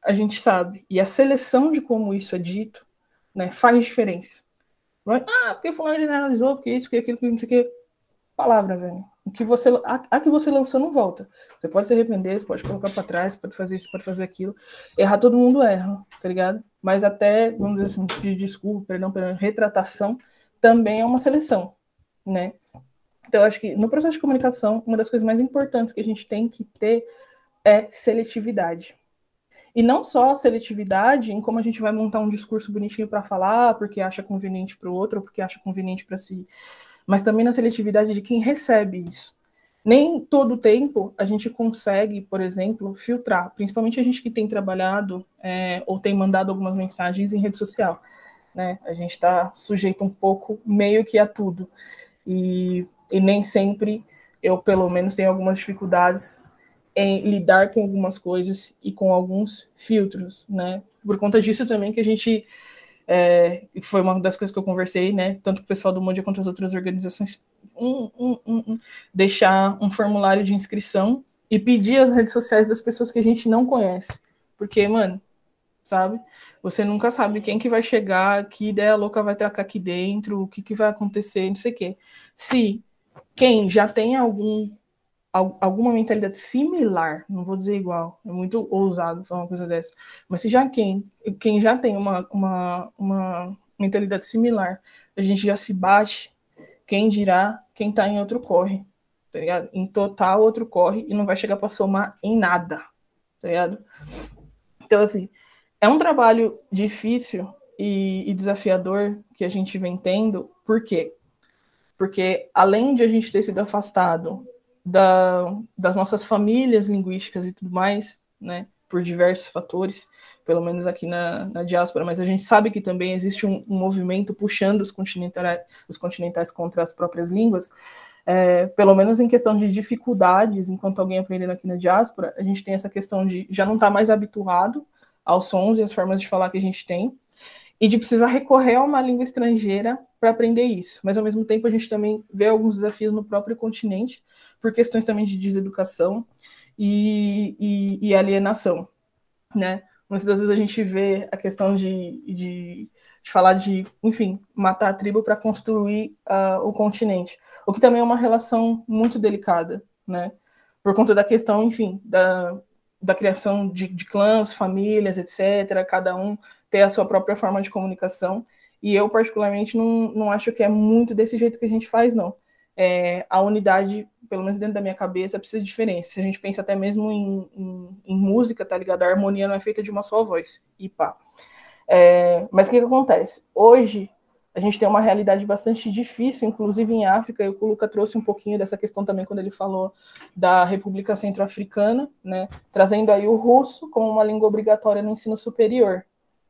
a gente sabe. E a seleção de como isso é dito, né, faz diferença. Porque fulano generalizou, porque isso, porque aquilo, porque não sei o que. Palavra, velho. A que você lançou não volta. Você pode se arrepender, você pode colocar para trás, pode fazer isso, pode fazer aquilo. Errar, todo mundo erra, tá ligado? Mas até, vamos dizer assim, pedir desculpa, perdão, retratação, também é uma seleção, né? Então, eu acho que no processo de comunicação, uma das coisas mais importantes que a gente tem que ter é seletividade. E não só seletividade em como a gente vai montar um discurso bonitinho para falar, porque acha conveniente para o outro, ou porque acha conveniente para si, mas também na seletividade de quem recebe isso. Nem todo tempo a gente consegue, por exemplo, filtrar, principalmente a gente que tem trabalhado ou tem mandado algumas mensagens em rede social, né? A gente está sujeito um pouco meio que a tudo. E nem sempre eu, pelo menos, tenho algumas dificuldades em lidar com algumas coisas e com alguns filtros, né? Por conta disso também que a gente foi uma das coisas que eu conversei, né? Tanto com o pessoal do Modia quanto as outras organizações, deixar um formulário de inscrição e pedir as redes sociais das pessoas que a gente não conhece, porque, mano, sabe? Você nunca sabe quem que vai chegar, que ideia louca vai tracar aqui dentro, o que vai acontecer, não sei o quê. Se quem já tem alguma mentalidade similar, não vou dizer igual, é muito ousado falar uma coisa dessa, mas se já quem já tem uma mentalidade similar, a gente já se bate, quem dirá quem tá em outro corre, tá ligado? Em total outro corre e não vai chegar para somar em nada, tá ligado? Então, assim, é um trabalho difícil e desafiador que a gente vem tendo, por quê? Porque além de a gente ter sido afastado das nossas famílias linguísticas e tudo mais, né, por diversos fatores, pelo menos aqui na diáspora, mas a gente sabe que também existe um movimento puxando os continentais contra as próprias línguas, pelo menos em questão de dificuldades, enquanto alguém aprendendo aqui na diáspora, a gente tem essa questão de já não estar mais habituado aos sons e às formas de falar que a gente tem, e de precisar recorrer a uma língua estrangeira para aprender isso. Mas, ao mesmo tempo, a gente também vê alguns desafios no próprio continente, por questões também de deseducação e alienação, né? Muitas das vezes a gente vê a questão de falar de, enfim, matar a tribo para construir o continente, o que também é uma relação muito delicada, né? Por conta da questão, enfim, da criação de clãs, famílias, etc., cada um ter a sua própria forma de comunicação, e eu, particularmente, não acho que é muito desse jeito que a gente faz, não. A unidade, pelo menos dentro da minha cabeça, precisa de diferença. Se a gente pensa até mesmo em música, tá ligado? A harmonia não é feita de uma só voz, e pá. Mas o que acontece? Hoje, a gente tem uma realidade bastante difícil, inclusive em África, e o Luca trouxe um pouquinho dessa questão também quando ele falou da República Centro-Africana, né, trazendo aí o russo como uma língua obrigatória no ensino superior,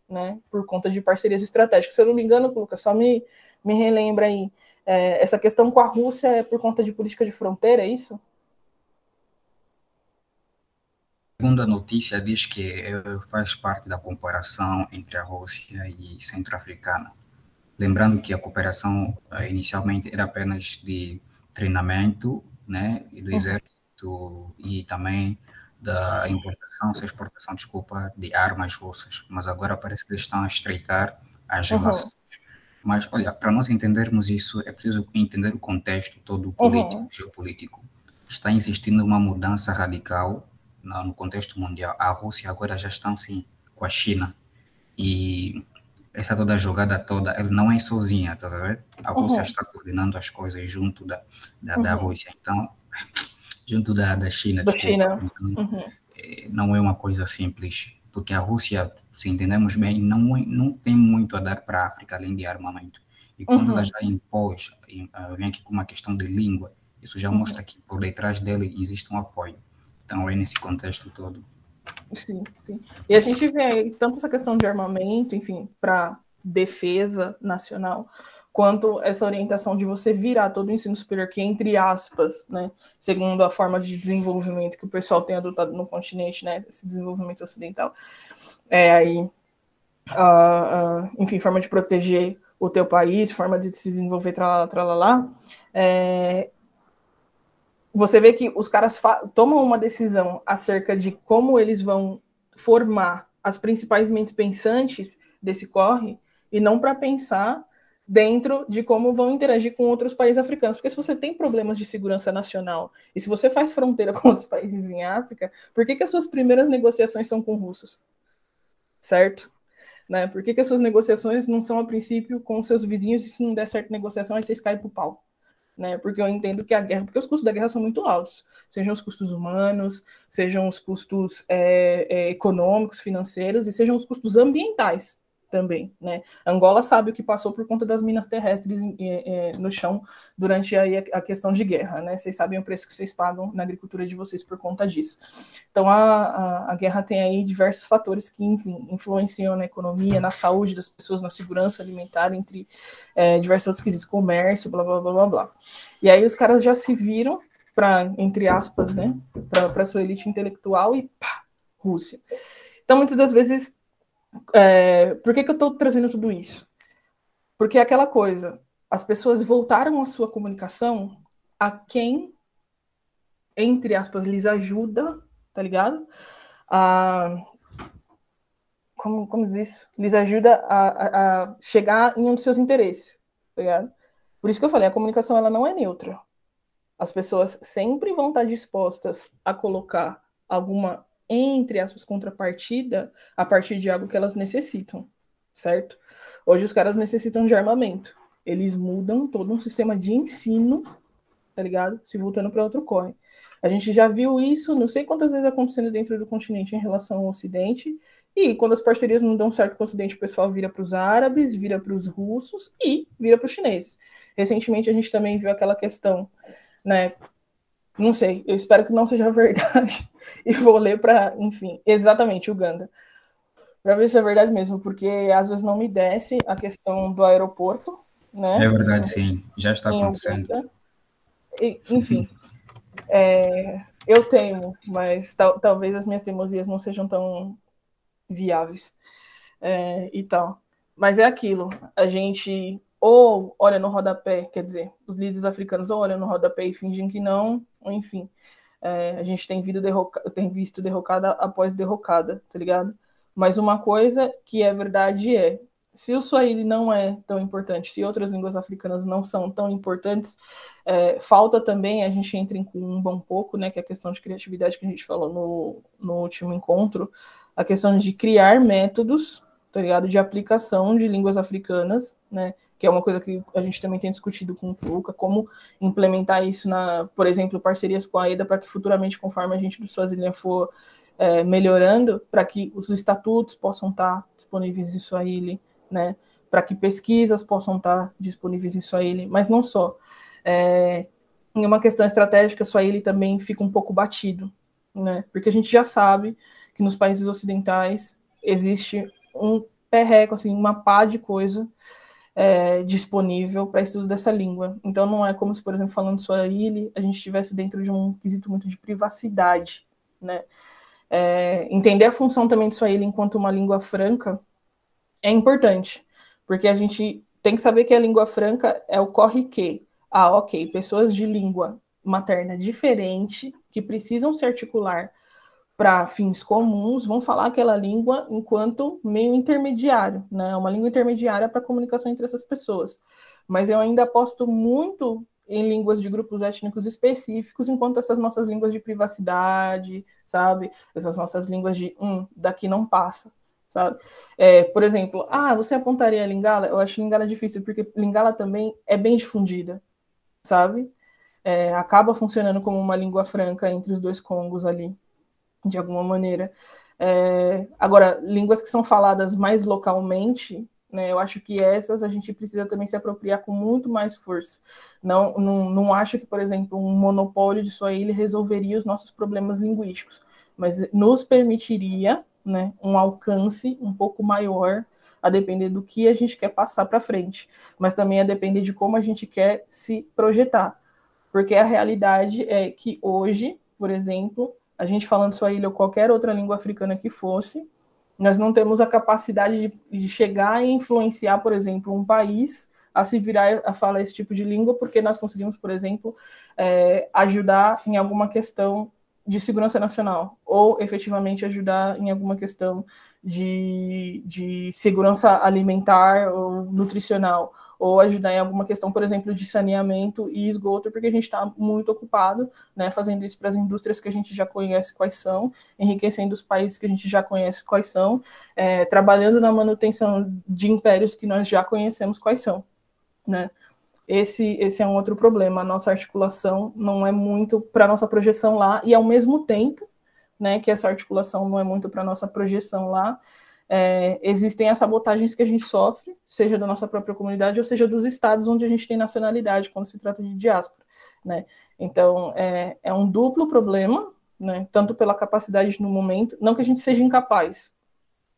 né, por conta de parcerias estratégicas. Se eu não me engano, Luca, só me relembra aí, essa questão com a Rússia é por conta de política de fronteira, é isso? Segunda notícia diz que faz parte da comparação entre a Rússia e Centro-Africana. Lembrando que a cooperação inicialmente era apenas de treinamento, né, e do exército e também da importação, exportação, de armas russas. Mas agora parece que eles estão a estreitar as relações. Mas, olha, para nós entendermos isso, é preciso entender o contexto todo político, geopolítico. Está existindo uma mudança radical no contexto mundial. A Rússia agora já está, sim, com a China. E essa toda jogada toda, ela não é sozinha, tá vendo? A Rússia está coordenando as coisas junto da Rússia, então, junto da China. Então, não é uma coisa simples, porque a Rússia, se entendemos bem, não tem muito a dar para a África, além de armamento. E quando ela já impôs, vem aqui com uma questão de língua, Isso já mostra que por detrás dele existe um apoio. Então, é nesse contexto todo. Sim, sim. E a gente vê aí tanto essa questão de armamento, enfim, para defesa nacional, quanto essa orientação de você virar todo o ensino superior, que entre aspas, né, segundo a forma de desenvolvimento que o pessoal tem adotado no continente, né, esse desenvolvimento ocidental, aí, enfim, forma de proteger o teu país, forma de se desenvolver, tralalá, você vê que os caras tomam uma decisão acerca de como eles vão formar as principais mentes pensantes desse corre, e não para pensar dentro de como vão interagir com outros países africanos. Porque se você tem problemas de segurança nacional, e se você faz fronteira com outros países em África, por que as suas primeiras negociações são com russos? Certo? Né? Por que as suas negociações não são, a princípio, com os seus vizinhos, e se não der certo negociação, aí vocês caem pro pau? Né, porque eu entendo que a guerra, porque os custos da guerra são muito altos, sejam os custos humanos, sejam os custos econômicos, financeiros, e sejam os custos ambientais também, né? Angola sabe o que passou por conta das minas terrestres no chão durante aí a questão de guerra, né? Vocês sabem o preço que vocês pagam na agricultura de vocês por conta disso. Então a guerra tem aí diversos fatores que, enfim, influenciam na economia, na saúde das pessoas, na segurança alimentar, entre diversos outros quesitos, comércio, blá, blá, blá, blá, blá. E aí os caras já se viram para, entre aspas, né, para sua elite intelectual e pá, Rússia. Então, muitas das vezes, por que eu estou trazendo tudo isso? Porque é aquela coisa, as pessoas voltaram a sua comunicação a quem, entre aspas, lhes ajuda, tá ligado? Como diz isso? Lhes ajuda a chegar em um dos seus interesses, tá ligado? Por isso que eu falei, a comunicação ela não é neutra. As pessoas sempre vão estar dispostas a colocar alguma, entre aspas, contrapartida a partir de algo que elas necessitam, certo? Hoje os caras necessitam de armamento. Eles mudam todo um sistema de ensino, tá ligado? Se voltando para outro corre. A gente já viu isso, não sei quantas vezes acontecendo dentro do continente em relação ao Ocidente, e quando as parcerias não dão certo com o Ocidente, o pessoal vira para os árabes, vira para os russos e vira para os chineses. Recentemente a gente também viu aquela questão, né? Não sei, eu espero que não seja verdade, e vou ler para, enfim, exatamente, Uganda, para ver se é verdade mesmo, porque às vezes não me desce a questão do aeroporto, né? É verdade, sim, já está acontecendo. Enfim, eu temo, mas talvez as minhas teimosias não sejam tão viáveis e tal. Mas é aquilo, a gente ou olha no rodapé, quer dizer, os líderes africanos ou olham no rodapé e fingem que não, ou enfim, a gente tem visto derrocada após derrocada, tá ligado? Mas uma coisa que é verdade se o Swahili não é tão importante, se outras línguas africanas não são tão importantes, falta também, a gente entra em Kumba um pouco, né, que é a questão de criatividade que a gente falou no último encontro, a questão de criar métodos, tá ligado, de aplicação de línguas africanas, né, que é uma coisa que a gente também tem discutido com o Tuca, como implementar isso por exemplo, parcerias com a EDA, para que futuramente, conforme a gente do Swaziland for melhorando, para que os estatutos possam estar disponíveis em Swahili, né, para que pesquisas possam estar disponíveis em Swahili, mas não só. Em uma questão estratégica, Swahili também fica um pouco batido, né, porque a gente já sabe que nos países ocidentais existe um perreco, assim, uma pá de coisa disponível para estudo dessa língua. Então não é como se, por exemplo, falando Swahili, a gente estivesse dentro de um quesito muito de privacidade, né? Entender a função também do Swahili enquanto uma língua franca é importante, porque a gente tem que saber que a língua franca é o corre que, ok, pessoas de língua materna diferente, que precisam se articular para fins comuns, vão falar aquela língua enquanto meio intermediário, né? Uma língua intermediária para a comunicação entre essas pessoas. Mas eu ainda aposto muito em línguas de grupos étnicos específicos, enquanto essas nossas línguas de privacidade, sabe? Essas nossas línguas de daqui não passa, sabe? Por exemplo, você apontaria a Lingala? Eu acho Lingala difícil, porque Lingala também é bem difundida, sabe? Acaba funcionando como uma língua franca entre os dois Congos ali, de alguma maneira. Agora, línguas que são faladas mais localmente, né? Eu acho que essas a gente precisa também se apropriar com muito mais força. Não acho que, por exemplo, um monopólio de Swahili resolveria os nossos problemas linguísticos, mas nos permitiria, né, um alcance um pouco maior, a depender do que a gente quer passar para frente, mas também a depender de como a gente quer se projetar. Porque a realidade é que hoje, por exemplo, a gente falando Swahili ou qualquer outra língua africana que fosse, nós não temos a capacidade de chegar e influenciar, por exemplo, um país a se virar a falar esse tipo de língua, porque nós conseguimos, por exemplo, ajudar em alguma questão de segurança nacional, ou efetivamente ajudar em alguma questão de segurança alimentar ou nutricional, ou ajudar em alguma questão, por exemplo, de saneamento e esgoto, porque a gente está muito ocupado, né, fazendo isso para as indústrias que a gente já conhece quais são, enriquecendo os países que a gente já conhece quais são, trabalhando na manutenção de impérios que nós já conhecemos quais são, né? Esse é um outro problema. A nossa articulação não é muito para a nossa projeção lá, e ao mesmo tempo, né, que essa articulação não é muito para a nossa projeção lá, existem as sabotagens que a gente sofre, seja da nossa própria comunidade ou seja dos estados onde a gente tem nacionalidade, quando se trata de diáspora, né? Então, é um duplo problema, né, tanto pela capacidade no momento, não que a gente seja incapaz,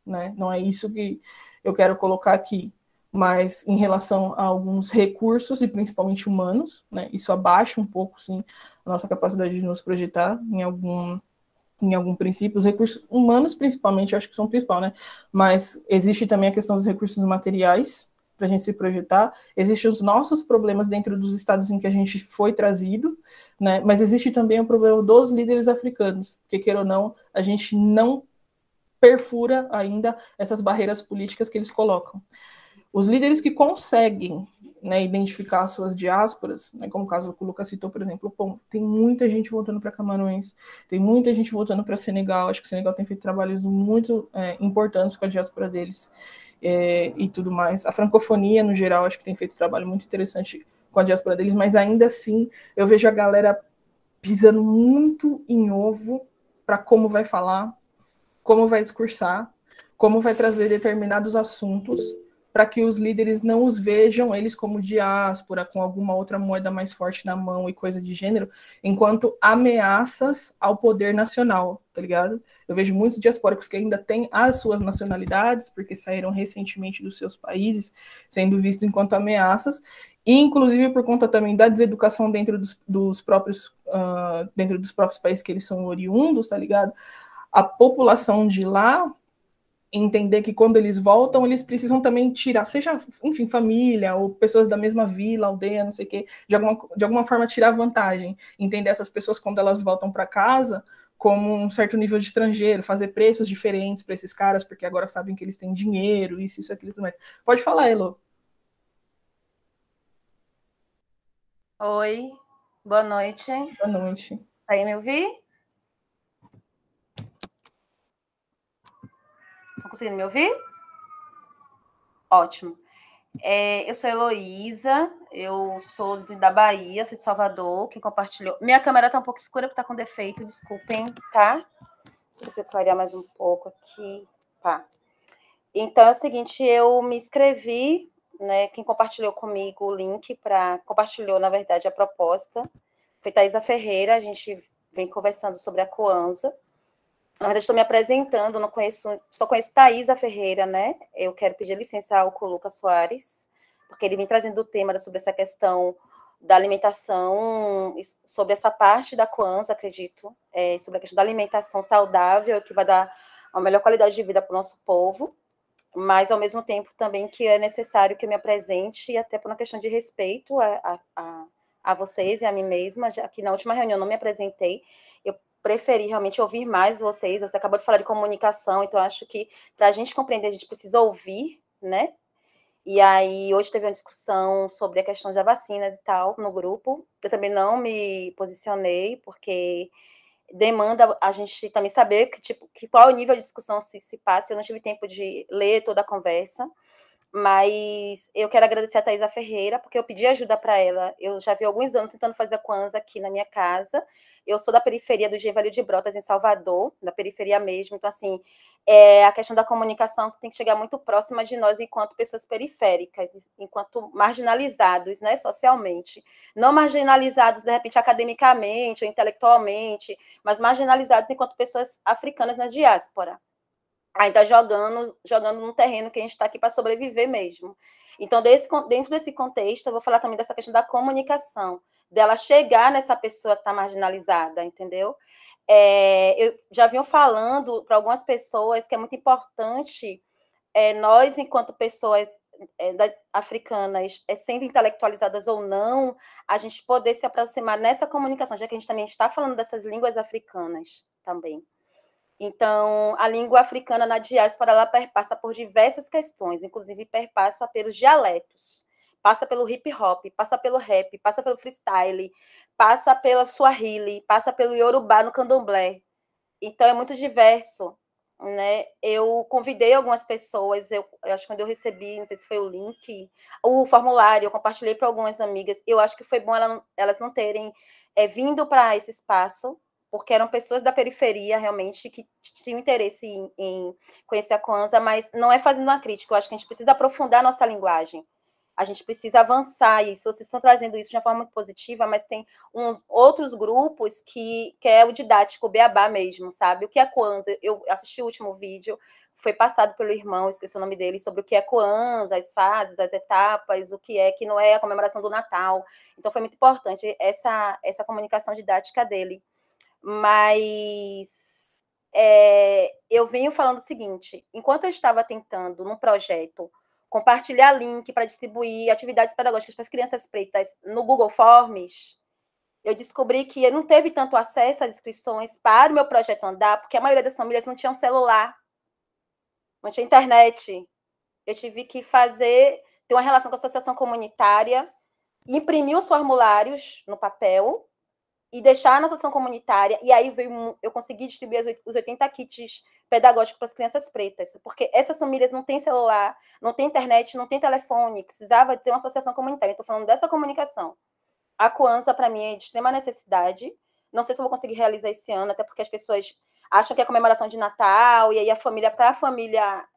né, não é isso que eu quero colocar aqui, mas em relação a alguns recursos, e principalmente humanos, né, isso abaixa um pouco, sim, a nossa capacidade de nos projetar em algum princípio. Os recursos humanos, principalmente, eu acho que são o principal, né? Mas existe também a questão dos recursos materiais para a gente se projetar. Existem os nossos problemas dentro dos estados em que a gente foi trazido, né? Mas existe também o problema dos líderes africanos, porque, queira ou não, a gente não perfura ainda essas barreiras políticas que eles colocam. Os líderes que conseguem, né, identificar as suas diásporas, né, como o caso que o Lucas citou, por exemplo, tem muita gente voltando para Camarões, tem muita gente voltando para Senegal, acho que o Senegal tem feito trabalhos muito importantes com a diáspora deles e tudo mais. A francofonia, no geral, acho que tem feito trabalho muito interessante com a diáspora deles, mas ainda assim eu vejo a galera pisando muito em ovo para como vai falar, como vai discursar, como vai trazer determinados assuntos, para que os líderes não os vejam eles como diáspora, com alguma outra moeda mais forte na mão e coisa de gênero, enquanto ameaças ao poder nacional, tá ligado? Eu vejo muitos diaspóricos que ainda têm as suas nacionalidades, porque saíram recentemente dos seus países, sendo vistos enquanto ameaças, e inclusive por conta também da deseducação dentro dos próprios países que eles são oriundos, tá ligado? A população de lá entender que quando eles voltam, eles precisam também tirar, seja, enfim, família, ou pessoas da mesma vila, aldeia, não sei o quê, de alguma forma tirar vantagem. Entender essas pessoas quando elas voltam para casa como um certo nível de estrangeiro, fazer preços diferentes para esses caras, porque agora sabem que eles têm dinheiro, isso, aquilo e tudo mais. Pode falar, Elo. Oi, boa noite. Boa noite. Tá aí me ouvir? Estão conseguindo me ouvir? Ótimo. Eu sou Heloísa, eu sou da Bahia, sou de Salvador, quem compartilhou. Minha câmera tá um pouco escura porque tá com defeito, desculpem, tá? Deixa eu clarear mais um pouco aqui. Tá. Então é o seguinte, eu me inscrevi, né? Quem compartilhou comigo o link compartilhou, na verdade, a proposta. Foi Thaisa Ferreira, a gente vem conversando sobre a Kwanzaa. Na verdade, estou me apresentando, só conheço Thaisa Ferreira, né? Eu quero pedir licença ao Lucas Soares, porque ele vem trazendo o tema sobre essa questão da alimentação, sobre essa parte da Kwanzaa, acredito, sobre a questão da alimentação saudável, que vai dar uma melhor qualidade de vida para o nosso povo, mas, ao mesmo tempo, também que é necessário que eu me apresente, até por uma questão de respeito a vocês e a mim mesma, já que na última reunião não me apresentei, eu preferi realmente ouvir mais vocês. Você acabou de falar de comunicação, então acho que para a gente compreender, a gente precisa ouvir, né? E aí, hoje teve uma discussão sobre a questão das vacinas e tal, no grupo. Eu também não me posicionei, porque demanda a gente também saber qual é o nível de discussão se passa. Eu não tive tempo de ler toda a conversa. Mas eu quero agradecer a Thaisa Ferreira, porque eu pedi ajuda para ela. Eu já vi alguns anos tentando fazer a Kwanzaa aqui na minha casa. Eu sou da periferia do Gevalho de Brotas, em Salvador, da periferia mesmo. Então, assim, a questão da comunicação tem que chegar muito próxima de nós enquanto pessoas periféricas, enquanto marginalizados, né, socialmente. Não marginalizados, de repente, academicamente ou intelectualmente, mas marginalizados enquanto pessoas africanas na diáspora. Ainda jogando num terreno que a gente está aqui para sobreviver mesmo. Então, dentro desse contexto, eu vou falar também dessa questão da comunicação, dela chegar nessa pessoa que está marginalizada, entendeu? Eu já vinha falando para algumas pessoas que é muito importante nós, enquanto pessoas africanas, sendo intelectualizadas ou não, a gente poder se aproximar nessa comunicação, já que a gente também está falando dessas línguas africanas também. Então, a língua africana na diáspora, ela perpassa por diversas questões, inclusive perpassa pelos dialetos, passa pelo hip hop, passa pelo rap, passa pelo freestyle, passa pela Swahili, passa pelo Yorubá no candomblé. Então, é muito diverso, né? Eu convidei algumas pessoas, eu acho que quando eu recebi, não sei se foi o link, o formulário, eu compartilhei para algumas amigas, eu acho que foi bom elas não terem vindo para esse espaço, porque eram pessoas da periferia, realmente, que tinham interesse em conhecer a Kwanzaa, mas não é fazendo uma crítica, eu acho que a gente precisa aprofundar a nossa linguagem, a gente precisa avançar isso, vocês estão trazendo isso de uma forma muito positiva, mas tem outros grupos que é o didático, o beabá mesmo, sabe? O que é Kwanzaa? Eu assisti o último vídeo, foi passado pelo irmão, esqueci o nome dele, sobre o que é Kwanzaa, as fases, as etapas, o que não é a comemoração do Natal. Então, foi muito importante essa comunicação didática dele. Mas eu venho falando o seguinte, enquanto eu estava tentando, num projeto, compartilhar link para distribuir atividades pedagógicas para as crianças pretas no Google Forms, eu descobri que eu não teve tanto acesso às inscrições para o meu projeto andar, porque a maioria das famílias não tinha um celular, não tinha internet. Eu tive que ter uma relação com a associação comunitária, imprimir os formulários no papel e deixar na associação comunitária, e aí eu consegui distribuir os 80 kits pedagógicos para as crianças pretas, porque essas famílias não têm celular, não têm internet, não têm telefone, precisava ter uma associação comunitária. Estou falando dessa comunicação. A Kwanzaa, para mim, é de extrema necessidade. Não sei se eu vou conseguir realizar esse ano, até porque as pessoas acham que é comemoração de Natal, e aí para a família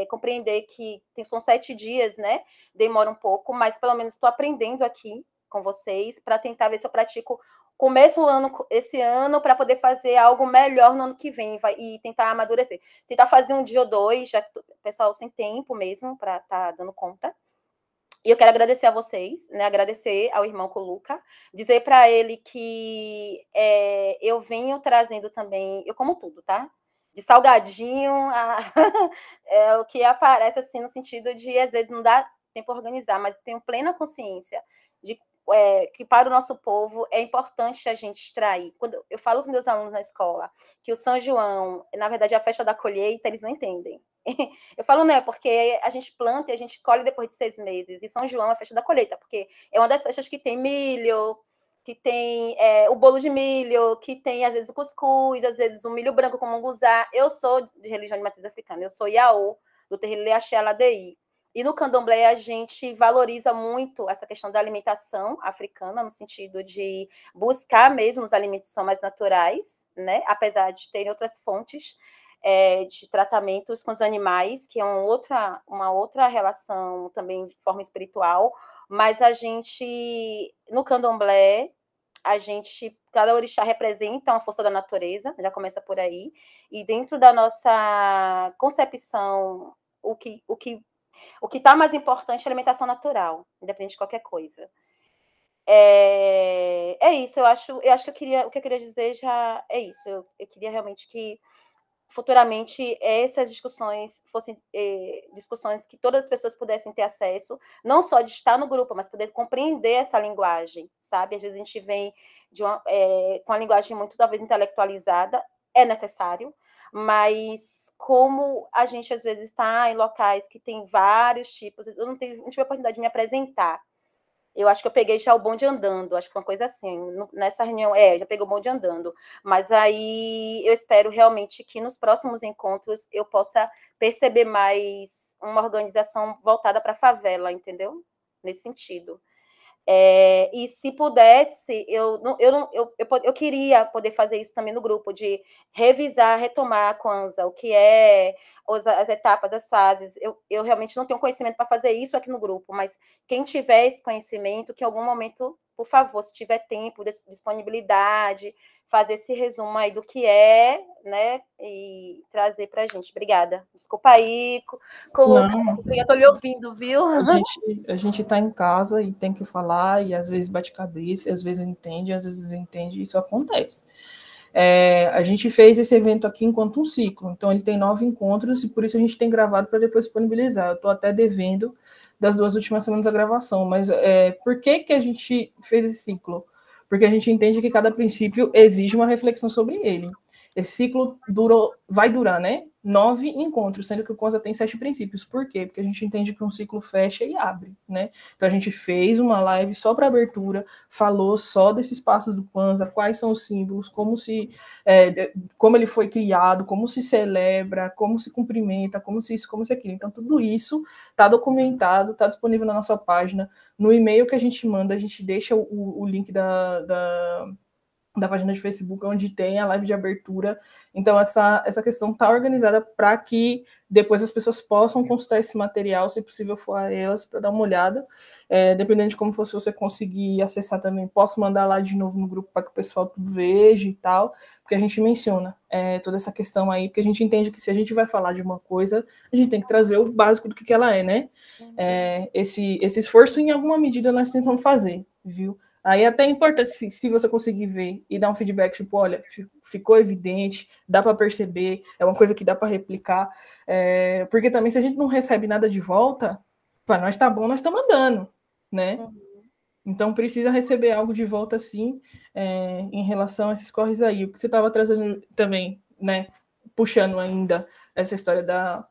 compreender que são 7 dias, né? Demora um pouco, mas pelo menos estou aprendendo aqui com vocês para tentar ver se eu pratico começo esse ano para poder fazer algo melhor no ano que vem e tentar amadurecer. Tentar fazer um dia ou dois, já que o pessoal sem tempo mesmo para estar dando conta. E eu quero agradecer a vocês, né? Agradecer ao irmão Coluca, dizer para ele que eu venho trazendo também, eu como tudo, tá? De salgadinho o que aparece assim no sentido de às vezes não dá tempo para organizar, mas eu tenho plena consciência de que para o nosso povo é importante a gente extrair. Quando eu falo com meus alunos na escola que o São João, na verdade, é a festa da colheita, eles não entendem. Eu falo, né, porque a gente planta e a gente colhe depois de 6 meses, e São João é a festa da colheita, porque é uma das festas que tem milho, que tem o bolo de milho, que tem, às vezes, o cuscuz, às vezes, o milho branco com munguzá. Eu sou de religião de matriz africana, eu sou Iaô, do terreiro Leaxé Aladeí. E no candomblé a gente valoriza muito essa questão da alimentação africana, no sentido de buscar mesmo os alimentos que são mais naturais, né? Apesar de terem outras fontes de tratamentos com os animais, que é uma outra relação também de forma espiritual, mas a gente, no candomblé, cada orixá representa uma força da natureza, já começa por aí, e dentro da nossa concepção, o que está mais importante é a alimentação natural, independente de qualquer coisa. É isso, eu acho que o que eu queria dizer já é isso. Eu queria realmente que futuramente essas discussões fossem discussões que todas as pessoas pudessem ter acesso, não só de estar no grupo, mas poder compreender essa linguagem, sabe? Às vezes a gente vem com a linguagem muito, talvez, intelectualizada, é necessário, mas como a gente, às vezes, está em locais que tem vários tipos, eu não tive a oportunidade de me apresentar. Eu acho que eu peguei já o bonde andando, acho que foi uma coisa assim, nessa reunião, já peguei o bonde andando, mas aí eu espero realmente que nos próximos encontros eu possa perceber mais uma organização voltada para a favela, entendeu? Nesse sentido. E se pudesse, eu queria poder fazer isso também no grupo, de revisar, retomar a Kwanzaa, o que é as etapas, as fases. Eu realmente não tenho conhecimento para fazer isso aqui no grupo, mas quem tiver esse conhecimento, que em algum momento, por favor, se tiver tempo, disponibilidade, fazer esse resumo aí do que é, né, e trazer para a gente. Obrigada. Desculpa aí, eu estou lhe ouvindo, viu? A gente está em casa e tem que falar, e às vezes bate cabeça, e às vezes entende, às vezes desentende, isso acontece. A gente fez esse evento aqui enquanto um ciclo, então ele tem 9 encontros, e por isso a gente tem gravado para depois disponibilizar. Eu estou até devendo das 2 últimas semanas a gravação, mas por que a gente fez esse ciclo? Porque a gente entende que cada princípio exige uma reflexão sobre ele. Esse ciclo vai durar, né? 9 encontros, sendo que o Kwanzaa tem 7 princípios. Por quê? Porque a gente entende que um ciclo fecha e abre, né? Então a gente fez uma live só para abertura, falou só desses passos do Kwanzaa, quais são os símbolos, como ele foi criado, como se celebra, como se cumprimenta, como se isso, como se aquilo. Então tudo isso está documentado, está disponível na nossa página. No e-mail que a gente manda, a gente deixa o link da página de Facebook, onde tem a live de abertura. Então, essa questão está organizada para que depois as pessoas possam consultar esse material, se possível for a elas, para dar uma olhada. Dependendo de como for, se você conseguir acessar também, posso mandar lá de novo no grupo para que o pessoal tudo veja e tal, porque a gente menciona toda essa questão aí, porque a gente entende que se a gente vai falar de uma coisa, a gente tem que trazer o básico do que ela é, né? Esse esforço, em alguma medida, nós tentamos fazer, viu? Aí até é importante, se você conseguir ver e dar um feedback, tipo, olha, ficou evidente, dá para perceber, é uma coisa que dá para replicar, porque também se a gente não recebe nada de volta, para nós tá bom, nós estamos andando, né? Então precisa receber algo de volta, sim, em relação a esses corres aí. O que você estava trazendo também, né, puxando ainda essa história da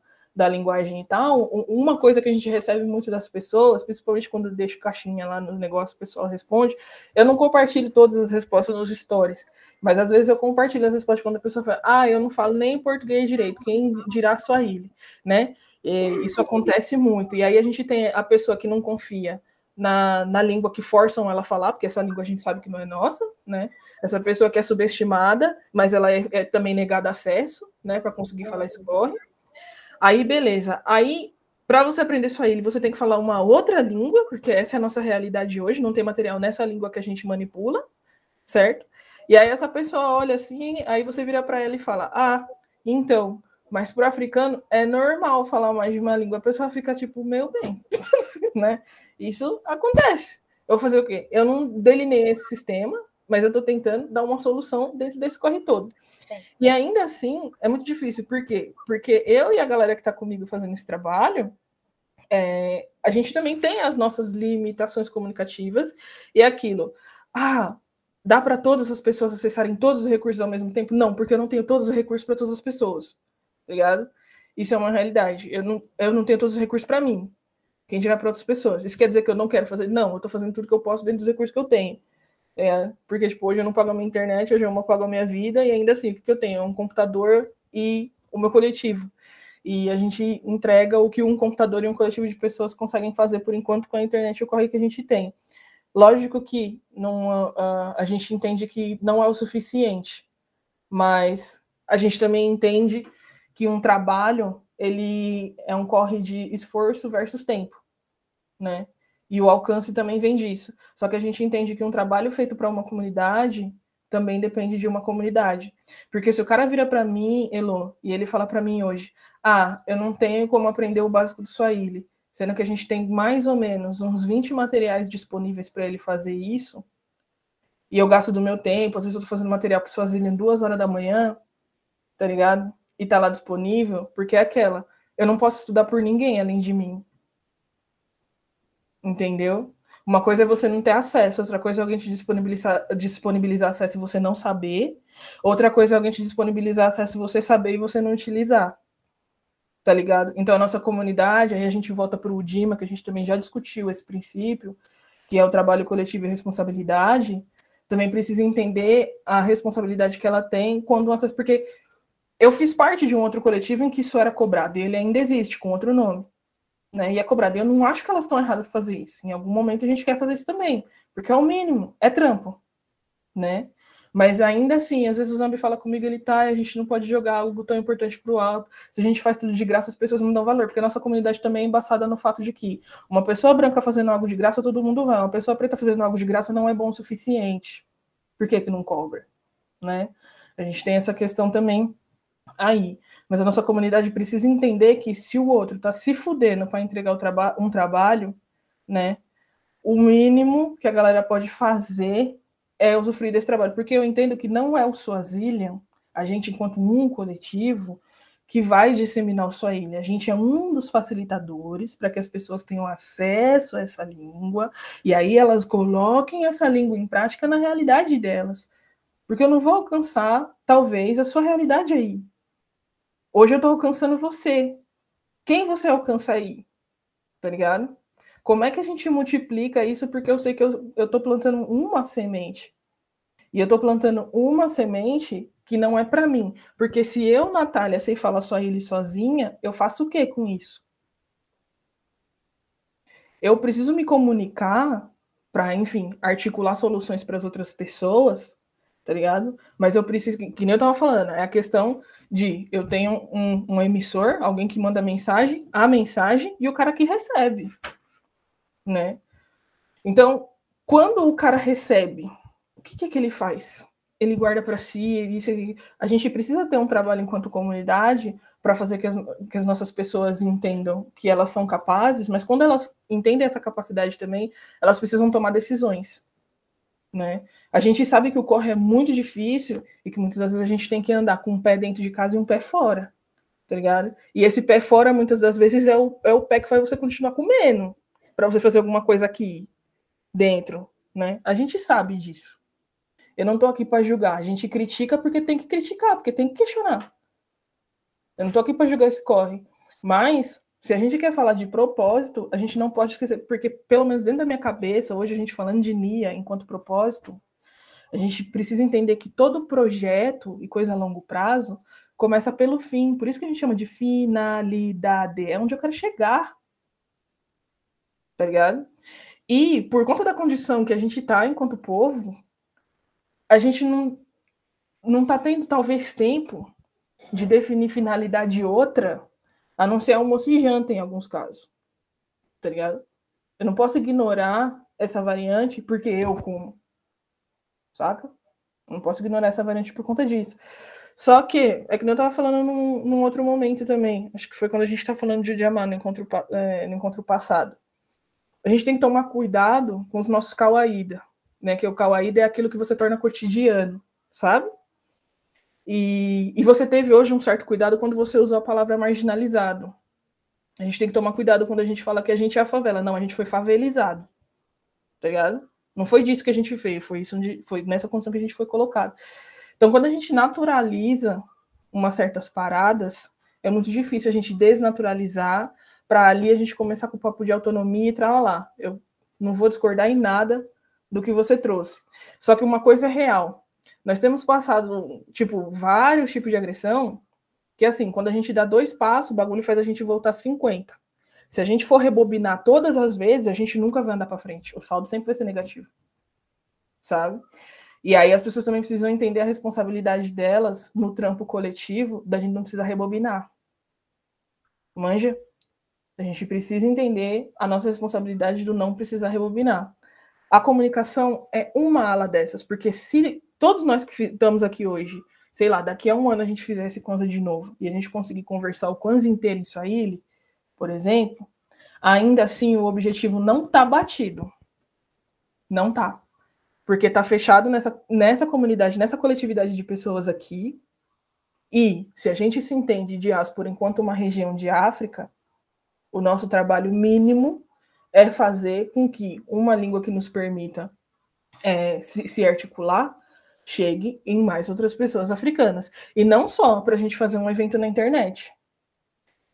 linguagem e tal, uma coisa que a gente recebe muito das pessoas, principalmente quando eu deixo caixinha lá nos negócios, o pessoal responde, eu não compartilho todas as respostas nos stories, mas às vezes eu compartilho as respostas quando a pessoa fala, eu não falo nem português direito, quem dirá Swahili, né? Isso acontece muito, e aí a gente tem a pessoa que não confia na língua que forçam ela a falar, porque essa língua a gente sabe que não é nossa, né? Essa pessoa que é subestimada, mas ela é também negada acesso, né, para conseguir falar esse corre. Aí, beleza. Aí, para você aprender Swahili, você tem que falar uma outra língua, porque essa é a nossa realidade hoje, não tem material nessa língua que a gente manipula, certo? E aí essa pessoa olha assim, aí você vira para ela e fala, então, mas para o africano é normal falar mais de uma língua. A pessoa fica tipo, meu bem, né? Isso acontece. Eu vou fazer o quê? Eu não delineei esse sistema, mas eu estou tentando dar uma solução dentro desse corre todo. E ainda assim, é muito difícil. Por quê? Porque eu e a galera que está comigo fazendo esse trabalho, a gente também tem as nossas limitações comunicativas, e é aquilo. Dá para todas as pessoas acessarem todos os recursos ao mesmo tempo? Não, porque eu não tenho todos os recursos para todas as pessoas. Tá ligado? Isso é uma realidade. Eu não tenho todos os recursos para mim. Quem dirá para outras pessoas? Isso quer dizer que eu não quero fazer? Não, eu estou fazendo tudo que eu posso dentro dos recursos que eu tenho. Porque, tipo, hoje eu não pago a minha internet, hoje eu não pago a minha vida, e ainda assim, o que eu tenho? Um computador e o meu coletivo. E a gente entrega o que um computador e um coletivo de pessoas conseguem fazer, por enquanto, com a internet e o correio que a gente tem. Lógico que a gente entende que não é o suficiente, mas a gente também entende que um trabalho, ele é um corre de esforço versus tempo, né? E o alcance também vem disso. Só que a gente entende que um trabalho feito para uma comunidade também depende de uma comunidade. Porque se o cara vira para mim, Elo, e ele fala para mim hoje, eu não tenho como aprender o básico do Swahili, sendo que a gente tem mais ou menos uns 20 materiais disponíveis para ele fazer isso, e eu gasto do meu tempo, às vezes eu tô fazendo material para Swahili em 2 horas da manhã, tá ligado? E tá lá disponível, porque é aquela, eu não posso estudar por ninguém além de mim. Entendeu? Uma coisa é você não ter acesso, outra coisa é alguém te disponibilizar acesso e você não saber, outra coisa é alguém te disponibilizar acesso e você saber e você não utilizar. Tá ligado? Então a nossa comunidade, aí a gente volta para o UDIMA, que a gente também já discutiu esse princípio, que é o trabalho coletivo e responsabilidade, também precisa entender a responsabilidade que ela tem quando... Porque eu fiz parte de um outro coletivo em que isso era cobrado, e ele ainda existe, com outro nome. né? E é cobrado. Eu não acho que elas estão erradas para fazer isso. Em algum momento a gente quer fazer isso também, porque é o mínimo, é trampo, né? Mas ainda assim, às vezes o Zambi fala comigo, ele tá, a gente não pode jogar algo tão importante pro alto. Se a gente faz tudo de graça, as pessoas não dão valor, porque a nossa comunidade também é embaçada no fato de que uma pessoa branca fazendo algo de graça, todo mundo vai. Uma pessoa preta fazendo algo de graça não é bom o suficiente. Por que que não cobra? Né? A gente tem essa questão também aí. Mas a nossa comunidade precisa entender que se o outro tá se fudendo para entregar um trabalho, né? O mínimo que a galera pode fazer é usufruir desse trabalho, porque eu entendo que não é o Swazilian, a gente enquanto um coletivo, que vai disseminar o Swahili. A gente é um dos facilitadores para que as pessoas tenham acesso a essa língua, e aí elas coloquem essa língua em prática na realidade delas. Porque eu não vou alcançar, talvez, a sua realidade aí. Hoje eu estou alcançando você. Quem você alcança aí? Tá ligado? Como é que a gente multiplica isso? Porque eu sei que eu estou plantando uma semente. E eu estou plantando uma semente que não é para mim. Porque se eu, Natália, sei falar Swahili sozinha, eu faço o quê com isso? Eu preciso me comunicar para, enfim, articular soluções para as outras pessoas, tá ligado? Mas eu preciso, que nem eu estava falando, é a questão de eu tenho um emissor, alguém que manda a mensagem e o cara que recebe. Né? Então, quando o cara recebe, o que que ele faz? Ele guarda para si, a gente precisa ter um trabalho enquanto comunidade para fazer que as nossas pessoas entendam que elas são capazes, mas quando elas entendem essa capacidade também, elas precisam tomar decisões. Né? A gente sabe que o corre é muito difícil e que muitas vezes a gente tem que andar com um pé dentro de casa e um pé fora, tá ligado? E esse pé fora, muitas das vezes, é o pé que faz você continuar comendo, para você fazer alguma coisa aqui dentro, né? A gente sabe disso. Eu não tô aqui para julgar. A gente critica porque tem que criticar, porque tem que questionar. Eu não tô aqui para julgar esse corre. Mas, se a gente quer falar de propósito, a gente não pode esquecer, porque pelo menos dentro da minha cabeça, hoje a gente falando de NIA enquanto propósito, a gente precisa entender que todo projeto e coisa a longo prazo começa pelo fim. Por isso que a gente chama de finalidade. É onde eu quero chegar. Tá ligado? E, por conta da condição que a gente está enquanto povo, a gente não está tendo, talvez, tempo de definir finalidade outra, a não ser almoço e janta, em alguns casos. Tá ligado? Eu não posso ignorar essa variante porque eu como. Saca? Eu não posso ignorar essa variante por conta disso. Só que, é que eu estava falando num outro momento também. Acho que foi quando a gente está falando de Diamant no encontro passado. A gente tem que tomar cuidado com os nossos kawaida, né? Que o kawaida é aquilo que você torna cotidiano, sabe? E você teve hoje um certo cuidado quando você usou a palavra marginalizado. A gente tem que tomar cuidado quando a gente fala que a gente é a favela. Não, a gente foi favelizado, tá ligado? Não foi disso que a gente fez, foi nessa condição que a gente foi colocado. Então, quando a gente naturaliza umas certas paradas, é muito difícil a gente desnaturalizar para ali a gente começar com o papo de autonomia e tralalá. Eu não vou discordar em nada do que você trouxe. Só que uma coisa é real. Nós temos passado, vários tipos de agressão, que assim, quando a gente dá 2 passos, o bagulho faz a gente voltar 50. Se a gente for rebobinar todas as vezes, a gente nunca vai andar para frente. O saldo sempre vai ser negativo. Sabe? E aí as pessoas também precisam entender a responsabilidade delas no trampo coletivo, da gente não precisar rebobinar. Manja? A gente precisa entender a nossa responsabilidade do não precisar rebobinar. A comunicação é uma ala dessas, porque se todos nós que estamos aqui hoje, sei lá, daqui a um ano a gente fizer esse Kwanzaa de novo e a gente conseguir conversar o Kwanzaa inteiro em Swahili, por exemplo, ainda assim o objetivo não está batido. Não está. Porque está fechado nessa comunidade, nessa coletividade de pessoas aqui. E se a gente se entende diáspora enquanto uma região de África, o nosso trabalho mínimo é fazer com que uma língua que nos permita se articular chegue em mais outras pessoas africanas. E não só para a gente fazer um evento na internet.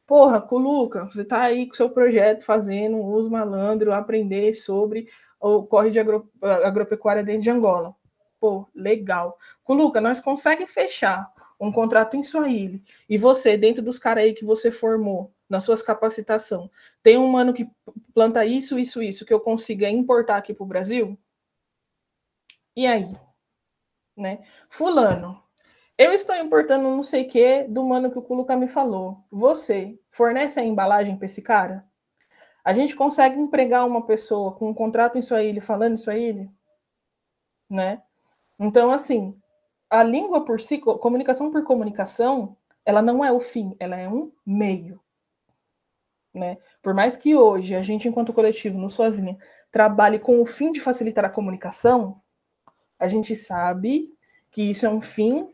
Porra, Culuca, você está aí com o seu projeto fazendo uso malandro, aprender sobre o corre de agropecuária dentro de Angola. Pô, legal. Culuca, nós conseguimos fechar um contrato em Swahili e você, dentro dos caras aí que você formou, nas suas capacitação, tem um mano que planta isso, que eu consiga importar aqui para o Brasil? E aí? Né? Fulano, eu estou importando não sei o que do mano que o Culuca me falou. Você fornece a embalagem para esse cara? A gente consegue empregar uma pessoa com um contrato em Swahili falando em Swahili? Né? Então, assim, a língua por si, comunicação por comunicação, ela não é o fim, ela é um meio. Né? Por mais que hoje a gente, enquanto coletivo, no Sozinha, trabalhe com o fim de facilitar a comunicação, a gente sabe que isso é um fim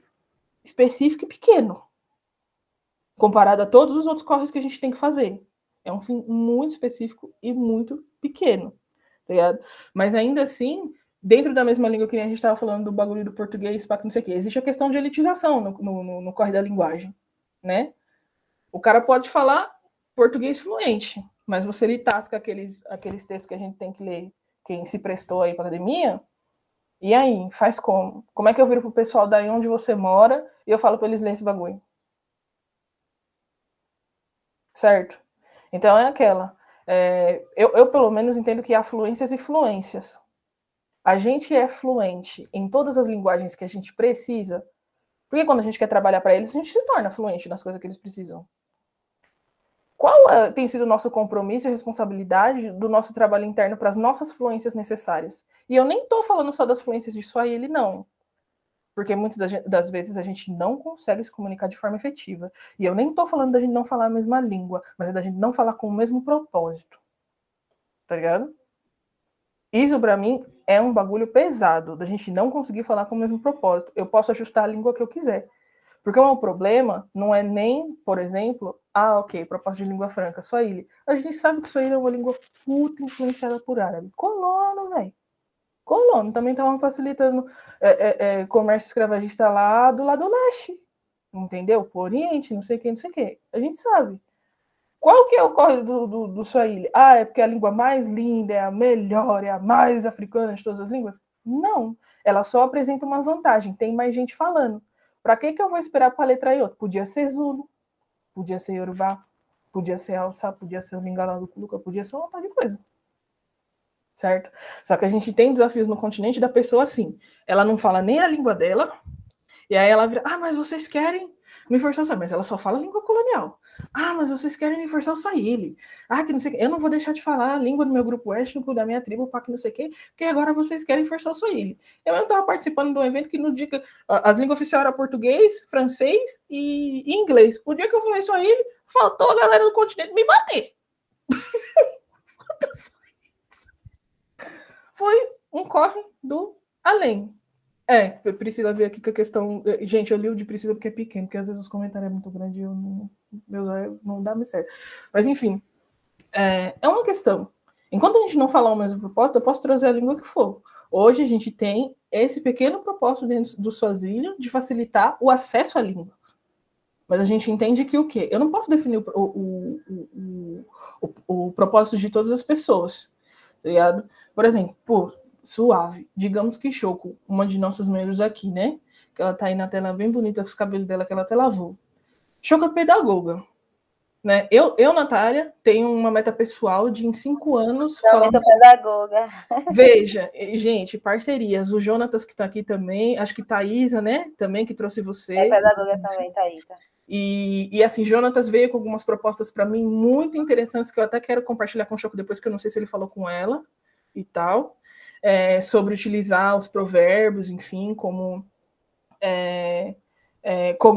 específico e pequeno, comparado a todos os outros corres que a gente tem que fazer. É um fim muito específico e muito pequeno, tá ligado? Mas ainda assim, dentro da mesma língua que a gente estava falando do bagulho do português, para não sei o quê, existe a questão de elitização no corre da linguagem, né? O cara pode falar português fluente, mas você lhe tasca aqueles textos que a gente tem que ler, quem se prestou aí para academia, e aí, faz como? Como é que eu viro pro pessoal daí onde você mora e eu falo para eles lerem esse bagulho? Certo? Então é aquela. Eu pelo menos entendo que há fluências e fluências. A gente é fluente em todas as linguagens que a gente precisa, porque quando a gente quer trabalhar para eles, a gente se torna fluente nas coisas que eles precisam. Qual tem sido o nosso compromisso e responsabilidade do nosso trabalho interno para as nossas fluências necessárias? E eu nem estou falando só das fluências de Swahili, não. Porque muitas das vezes a gente não consegue se comunicar de forma efetiva. E eu nem estou falando da gente não falar a mesma língua, mas é da gente não falar com o mesmo propósito. Tá ligado? Isso, para mim, é um bagulho pesado, da gente não conseguir falar com o mesmo propósito. Eu posso ajustar a língua que eu quiser. Porque o meu problema não é nem, por exemplo, ok, propósito de língua franca, Swahili. A gente sabe que Swahili é uma língua puta influenciada por árabe. Colono, velho. Colono também estavam facilitando comércio escravagista lá do lado leste. Entendeu? Por Oriente, não sei o que, não sei o que. A gente sabe. Qual que é o corre do Swahili? É porque a língua mais linda, é a melhor, é a mais africana de todas as línguas? Não. Ela só apresenta uma vantagem. Tem mais gente falando. Para que eu vou esperar para a letra I outro? Podia ser Zulu, podia ser Yorubá, podia ser Hausa, podia ser o Lingala do Culuca, podia ser uma par de coisa. Certo? Só que a gente tem desafios no continente da pessoa assim. Ela não fala nem a língua dela, e aí ela vira, mas vocês querem me forçar, mas ela só fala língua colonial. Mas vocês querem me forçar o Swahili. Que não sei o que. Eu não vou deixar de falar a língua do meu grupo étnico, da minha tribo, para que não sei o que, porque agora vocês querem forçar o Swahili. Eu mesmo estava participando de um evento que no dia que as línguas oficiais eram português, francês e inglês. O dia que eu falei Swahili, faltou a galera do continente me bater. Foi um corre do além. Priscila veio aqui com a questão... Gente, eu li o de Priscila porque é pequeno, porque às vezes os comentários é muito grande e meus não dá muito certo. Mas, enfim, é uma questão. Enquanto a gente não falar o mesmo propósito, eu posso trazer a língua que for. Hoje a gente tem esse pequeno propósito dentro do Swahili de facilitar o acesso à língua. Mas a gente entende que o quê? Eu não posso definir o propósito de todas as pessoas. Tá ligado? Por exemplo, suave. Digamos que Choco, uma de nossas membros aqui, né? Que ela tá aí na tela bem bonita com os cabelos dela que ela até lavou. Choco é pedagoga. Né? Eu, Natália, tenho uma meta pessoal de em 5 anos... Realmente pedagoga. Veja, gente, parcerias. O Jonatas que tá aqui também, acho que Thaisa, né? Também que trouxe você. É pedagoga também, Thaisa. E assim, Jonatas veio com algumas propostas para mim muito interessantes que eu até quero compartilhar com o Choco depois, que eu não sei se ele falou com ela e tal. Sobre utilizar os provérbios, enfim, como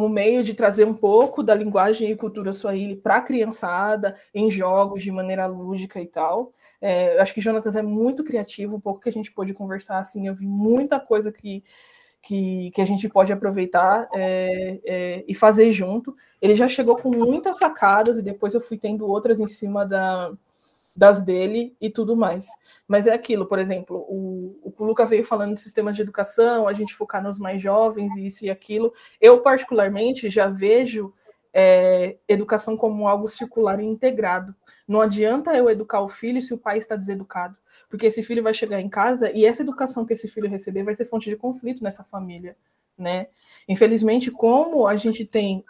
meio de trazer um pouco da linguagem e cultura Swahili para a criançada, em jogos, de maneira lúdica e tal. Eu acho que Jonatas é muito criativo, um pouco que a gente pôde conversar, assim, eu vi muita coisa que a gente pode aproveitar e fazer junto. Ele já chegou com muitas sacadas, e depois eu fui tendo outras em cima das dele e tudo mais. Mas é aquilo, por exemplo, o Culuca veio falando de sistemas de educação, a gente focar nos mais jovens, e isso e aquilo. Eu, particularmente, já vejo educação como algo circular e integrado. Não adianta eu educar o filho se o pai está deseducado, porque esse filho vai chegar em casa e essa educação que esse filho receber vai ser fonte de conflito nessa família. né? Infelizmente, como a gente tem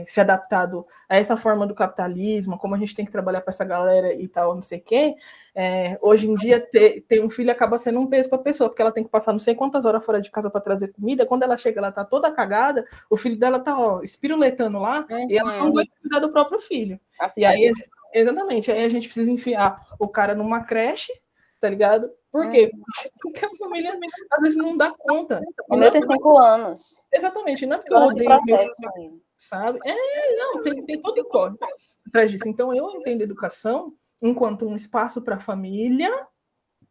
se adaptado a essa forma do capitalismo, como a gente tem que trabalhar para essa galera e tal, não sei o quê, hoje em dia ter um filho acaba sendo um peso para a pessoa, porque ela tem que passar não sei quantas horas fora de casa para trazer comida, quando ela chega, ela tá toda cagada, o filho dela tá, ó, espiruletando lá, e ela não vai cuidar do próprio filho. Assim, e aí, exatamente, aí a gente precisa enfiar o cara numa creche, tá ligado? Por quê? Porque a família às vezes não dá conta. O meu tem 5 anos. Exatamente, não é porque eu odeio meu filho, sabe? Não, tem todo o código atrás disso. Então, eu entendo educação enquanto um espaço para a família,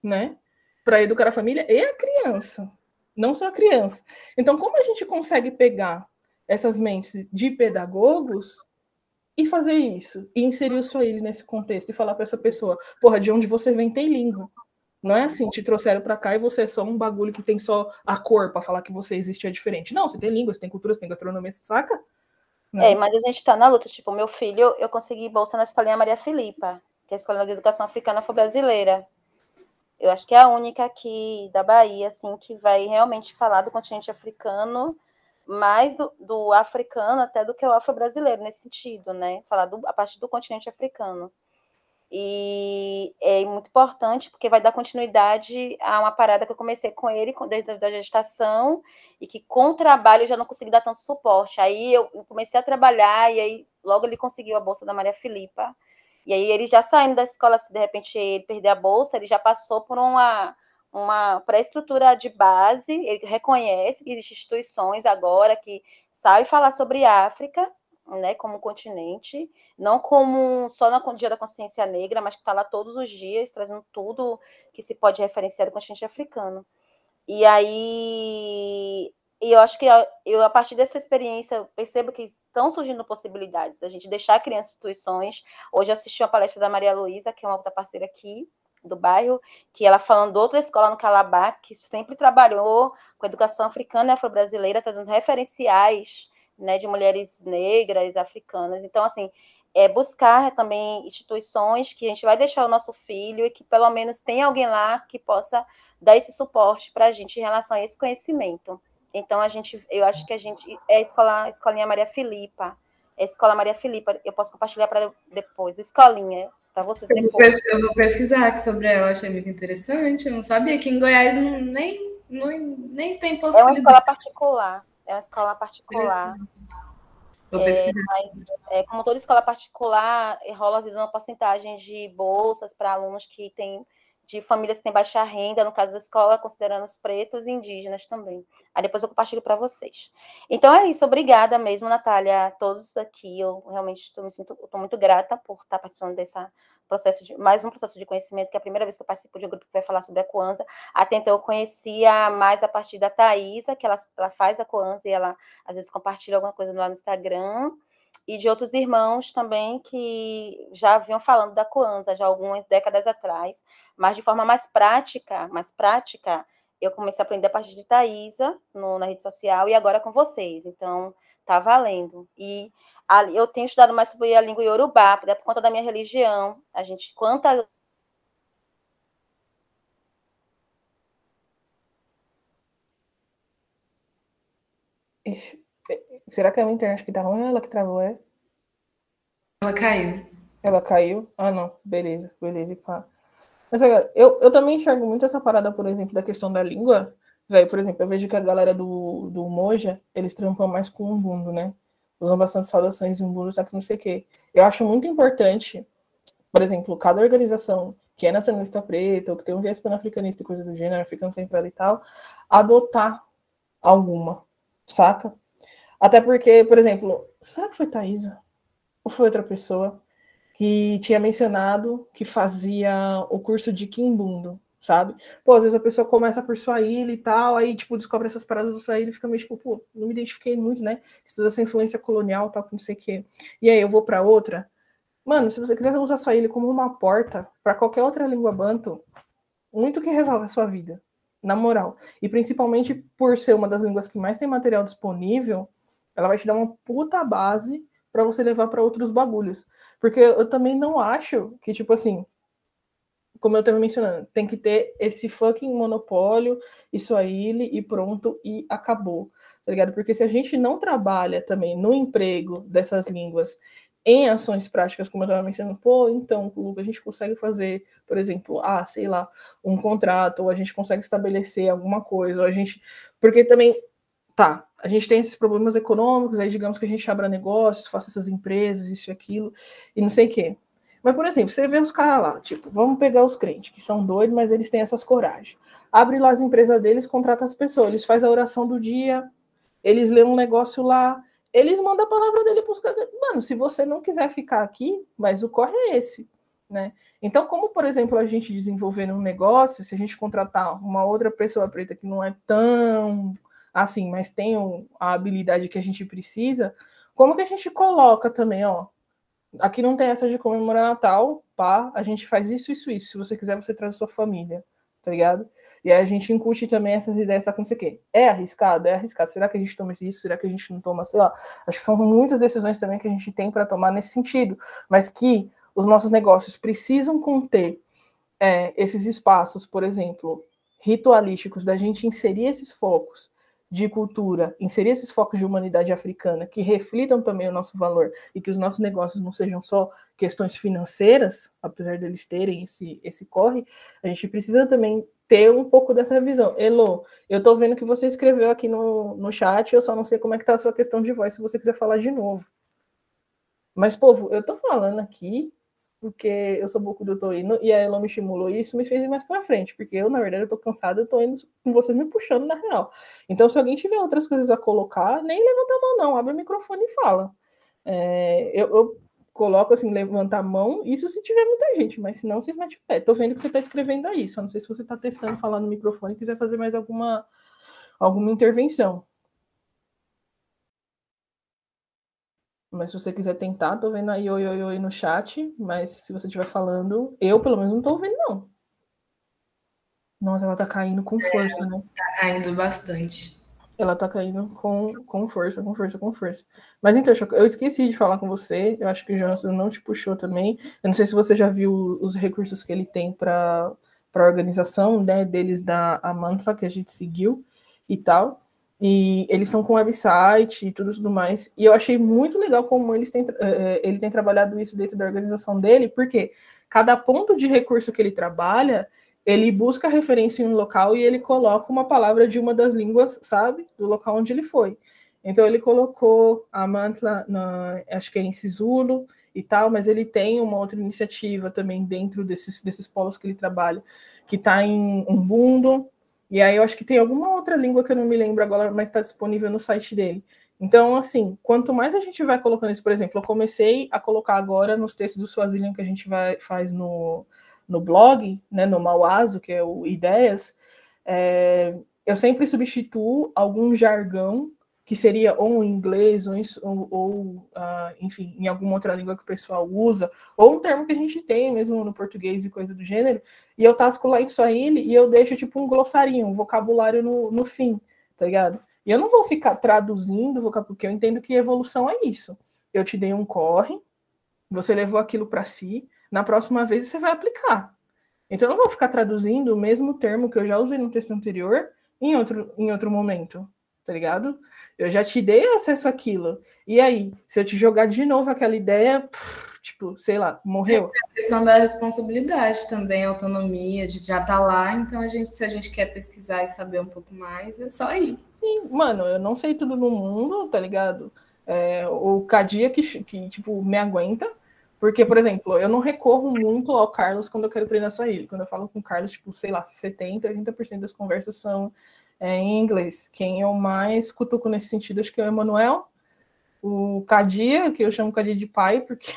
né? Para educar a família e a criança, não só a criança. Então, como a gente consegue pegar essas mentes de pedagogos e fazer isso, e inserir o Swahili nesse contexto, e falar para essa pessoa, porra, de onde você vem tem língua. Não é assim, te trouxeram para cá e você é só um bagulho que tem só a cor para falar que você existe é diferente. Não, você tem língua, você tem cultura, você tem gastronomia, você saca? Não. Mas a gente tá na luta. Tipo, meu filho, eu consegui bolsa na Escolinha Maria Filipa, que é a Escola de Educação Africana Afro-Brasileira. Eu acho que é a única aqui da Bahia, assim, que vai realmente falar do continente africano, mais do africano até do que o afro-brasileiro, nesse sentido, né? Falar a partir do continente africano. E é muito importante, porque vai dar continuidade a uma parada que eu comecei com ele desde a gestação, e que com o trabalho eu já não consegui dar tanto suporte. Aí eu comecei a trabalhar, e aí logo ele conseguiu a bolsa da Maria Filipa. E aí ele já saindo da escola, se de repente ele perder a bolsa, ele já passou por uma pré-estrutura de base, ele reconhece que existem instituições agora que sabem falar sobre África, né, como continente, não como só no Dia da Consciência Negra, mas que está lá todos os dias, trazendo tudo que se pode referenciar do continente africano. E aí, eu acho que a partir dessa experiência, eu percebo que estão surgindo possibilidades da gente deixar crianças em instituições. Hoje eu assisti uma palestra da Maria Luísa, que é uma outra parceira aqui do bairro, que ela falando de outra escola no Calabá, que sempre trabalhou com educação africana e afro-brasileira, trazendo referenciais, né, de mulheres negras, africanas. Então, assim, buscar também instituições que a gente vai deixar o nosso filho e que pelo menos tenha alguém lá que possa dar esse suporte para a gente em relação a esse conhecimento. Então, eu acho que a gente a Escolinha Maria Filipa, a Escola Maria Filipa, eu posso compartilhar para depois, escolinha, para vocês depois. Eu vou pesquisar aqui sobre ela, achei muito interessante, eu não sabia que em Goiás nem tem possibilidade. É uma escola particular. É uma escola particular. Vou pesquisar. Como toda escola particular, rola às vezes uma porcentagem de bolsas para alunos que têm, de famílias que têm baixa renda, no caso da escola, considerando os pretos e indígenas também. Aí depois eu compartilho para vocês. Então é isso, obrigada mesmo, Natália, a todos aqui. Eu realmente estou muito grata por estar participando mais um processo de conhecimento, que é a primeira vez que eu participo de um grupo que vai falar sobre a Kwanzaa. Até então eu conhecia mais a partir da Thaisa, que ela faz a Kwanzaa e ela às vezes compartilha alguma coisa lá no Instagram, e de outros irmãos também que já vinham falando da Kwanzaa já algumas décadas atrás, mas de forma mais prática, eu comecei a aprender a partir de Thaisa na rede social e agora com vocês. Então, tá valendo. E eu tenho estudado mais sobre a língua iorubá, por conta da minha religião. A gente, Será que é a minha internet que tá ruim ou ela que travou? Ela caiu. Ela caiu? Ah, não. Beleza, e pá. Mas eu também enxergo muito essa parada, por exemplo, da questão da língua. Velho, por exemplo, eu vejo que a galera do Moja, eles trampam mais com o Ubuntu, né? Usam bastante saudações em Ubuntu, só que não sei o quê. Eu acho muito importante, por exemplo, cada organização que é nacionalista preta, ou que tem um viés pan-africanista e coisa do gênero, africano centrado e tal, adotar alguma, saca? Até porque, por exemplo, será que foi Thaisa? Ou foi outra pessoa que tinha mencionado que fazia o curso de Quimbundo, sabe? Pô, às vezes a pessoa começa por Swahili e tal, aí, tipo, descobre essas paradas do Swahili e fica meio, tipo, pô, não me identifiquei muito, né? Estuda essa influência colonial e tal, não sei o quê. E aí eu vou pra outra. Mano, se você quiser usar Swahili como uma porta para qualquer outra língua banto, muito que resolve a sua vida, na moral. E principalmente por ser uma das línguas que mais tem material disponível, ela vai te dar uma puta base para você levar para outros bagulhos. Porque eu também não acho que, tipo assim, como eu estava mencionando, tem que ter esse fucking monopólio, isso aí, e pronto, e acabou, tá ligado? Porque se a gente não trabalha também no emprego dessas línguas em ações práticas, como eu estava mencionando, pô, então, a gente consegue fazer, por exemplo, sei lá, um contrato, ou a gente consegue estabelecer alguma coisa, ou a gente... Porque também, tá, a gente tem esses problemas econômicos, aí digamos que a gente abra negócios, faça essas empresas, isso e aquilo, e não sei o quê. Mas, por exemplo, você vê os caras lá, tipo, vamos pegar os crentes, que são doidos, mas eles têm essas coragens. Abre lá as empresas deles, contrata as pessoas, eles fazem a oração do dia, eles lêem um negócio lá, eles mandam a palavra dele para os caras. Mano, se você não quiser ficar aqui, mas o corre é esse, né? Então, como, por exemplo, a gente desenvolver um negócio, se a gente contratar uma outra pessoa preta que não é tão assim, mas tem a habilidade que a gente precisa, como que a gente coloca também, ó, aqui não tem essa de comemorar Natal, pá, a gente faz isso. Se você quiser, você traz a sua família, tá ligado? E aí a gente incute também essas ideias, sabe, não sei o quê. É arriscado? É arriscado. Será que a gente toma isso? Será que a gente não toma? Sei lá. Acho que são muitas decisões também que a gente tem para tomar nesse sentido. Mas que os nossos negócios precisam conter esses espaços, por exemplo, ritualísticos, da gente inserir esses focos de cultura, inserir esses focos de humanidade africana que reflitam também o nosso valor e que os nossos negócios não sejam só questões financeiras, apesar deles terem esse corre, a gente precisa também ter um pouco dessa visão. Elo, eu tô vendo que você escreveu aqui no chat, eu só não sei como é que tá a sua questão de voz, se você quiser falar de novo. Mas, povo, eu tô falando aqui porque eu sou pouco do tô indo, e a Elo me estimulou, e isso me fez ir mais pra frente, porque eu, na verdade, eu tô cansada, eu tô indo com vocês me puxando, na real. Então, se alguém tiver outras coisas a colocar, nem levanta a mão, não, abre o microfone e fala. Eu coloco, assim, levanta a mão, isso se tiver muita gente, mas se não, vocês metem o pé. Tô vendo que você tá escrevendo aí, só não sei se você tá testando falar no microfone e quiser fazer mais alguma intervenção. Mas se você quiser tentar, tô vendo aí oi no chat, mas se você estiver falando, eu pelo menos não tô ouvindo, não. Nossa, ela tá caindo com força, né? Tá caindo bastante. Ela tá caindo com força. Mas então, eu esqueci de falar com você, eu acho que o Jonas não te puxou também. Eu não sei se você já viu os recursos que ele tem para a organização, né, deles da Amantla, que a gente seguiu e tal. E eles são com website e tudo mais. E eu achei muito legal como ele tem trabalhado isso dentro da organização dele, porque cada ponto de recurso que ele trabalha, ele busca referência em um local e ele coloca uma palavra de uma das línguas, sabe? Do local onde ele foi. Então, ele colocou a Mantla, acho que é em Sisulo e tal, mas ele tem uma outra iniciativa também dentro desses polos que ele trabalha, que está em Umbundo. E aí eu acho que tem alguma outra língua que eu não me lembro agora, mas está disponível no site dele. Então, assim, quanto mais a gente vai colocando isso, por exemplo, eu comecei a colocar agora nos textos do Swazilian que a gente faz no blog, né, no Mauazo, que é o Ideias, eu sempre substituo algum jargão que seria ou em inglês, enfim, em alguma outra língua que o pessoal usa, ou um termo que a gente tem mesmo no português e coisa do gênero, e eu tasco lá em Swahili e eu deixo tipo um glossarinho, um vocabulário no fim, tá ligado? E eu não vou ficar traduzindo, porque eu entendo que evolução é isso. Eu te dei um corre, você levou aquilo para si, na próxima vez você vai aplicar. Então eu não vou ficar traduzindo o mesmo termo que eu já usei no texto anterior em outro momento, tá ligado? Eu já te dei acesso àquilo. E aí, se eu te jogar de novo aquela ideia, tipo, sei lá, morreu. É a questão da responsabilidade também, autonomia, de já estar lá, então se a gente quer pesquisar e saber um pouco mais, é só ir. Sim, mano, eu não sei tudo no mundo, tá ligado? O Cadia que tipo, me aguenta, porque, por exemplo, eu não recorro muito ao Carlos quando eu quero treinar Swahili. Quando eu falo com o Carlos, tipo, sei lá, 70%, 80% das conversas são em inglês. Quem eu mais cutuco nesse sentido, acho que é o Emanuel. O Cadia, que eu chamo Cadia de pai, porque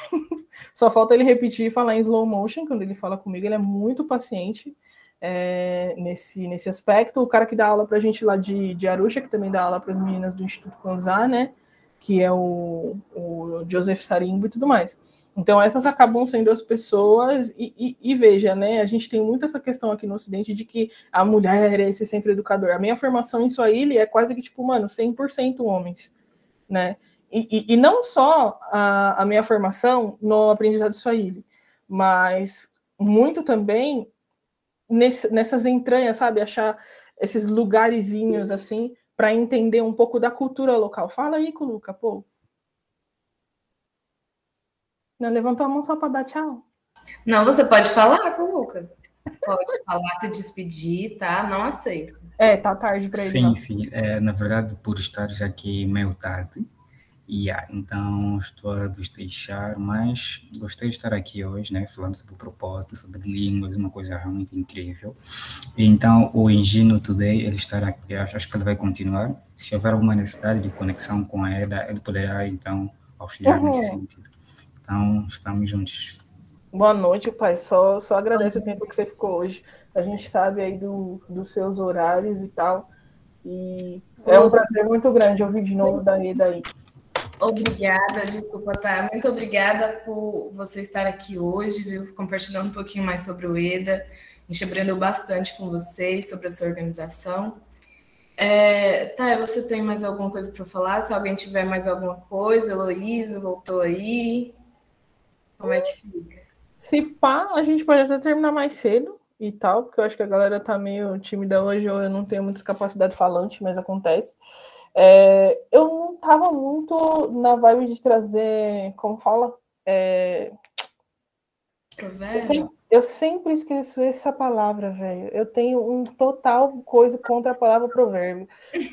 só falta ele repetir e falar em slow motion quando ele fala comigo. Ele é muito paciente nesse aspecto. O cara que dá aula pra gente lá de Arusha, que também dá aula para as meninas do Instituto Kwanzaa, né? Que é o Joseph Sarimbo e tudo mais. Então, essas acabam sendo as pessoas, e veja, né, a gente tem muito essa questão aqui no Ocidente de que a mulher é esse centro educador. A minha formação em Swahili é quase que, tipo, mano, 100% homens, né? E não só a minha formação no aprendizado de Swahili, mas muito também nessas entranhas, sabe? Achar esses lugarzinhos assim, para entender um pouco da cultura local. Fala aí, Coluca, pô. Não levantou a mão só para dar tchau. Não, você pode falar, Coluca. Pode falar, se despedir, tá? Não aceito. Tá tarde para ele. Sim, sim. Na verdade, por estar já aqui meio tarde, então estou a vos deixar, mas gostei de estar aqui hoje, né, falando sobre o propósito, sobre línguas, uma coisa realmente incrível. Então, o Engino Today, ele estará aqui, acho que ele vai continuar. Se houver alguma necessidade de conexão com a EDA, ele poderá, então, auxiliar nesse sentido. Então, estamos juntos. Boa noite, pai. Só agradeço o tempo que você ficou hoje. A gente sabe aí dos seus horários e tal. E é um prazer muito grande ouvir de novo da Eda aí. Obrigada, desculpa, tá? Muito obrigada por você estar aqui hoje, viu? Compartilhando um pouquinho mais sobre o EDA. A gente aprendeu bastante com vocês sobre a sua organização. Tá, você tem mais alguma coisa para falar? Se alguém tiver mais alguma coisa, Heloísa voltou aí. Como é que fica? Se pá, a gente pode até terminar mais cedo e tal, porque eu acho que a galera tá meio tímida hoje, ou eu não tenho muita capacidade falante, mas acontece. Eu não tava muito na vibe de trazer, como fala? Eu sempre esqueço essa palavra, velho. Eu tenho um total coisa contra a palavra provérbio.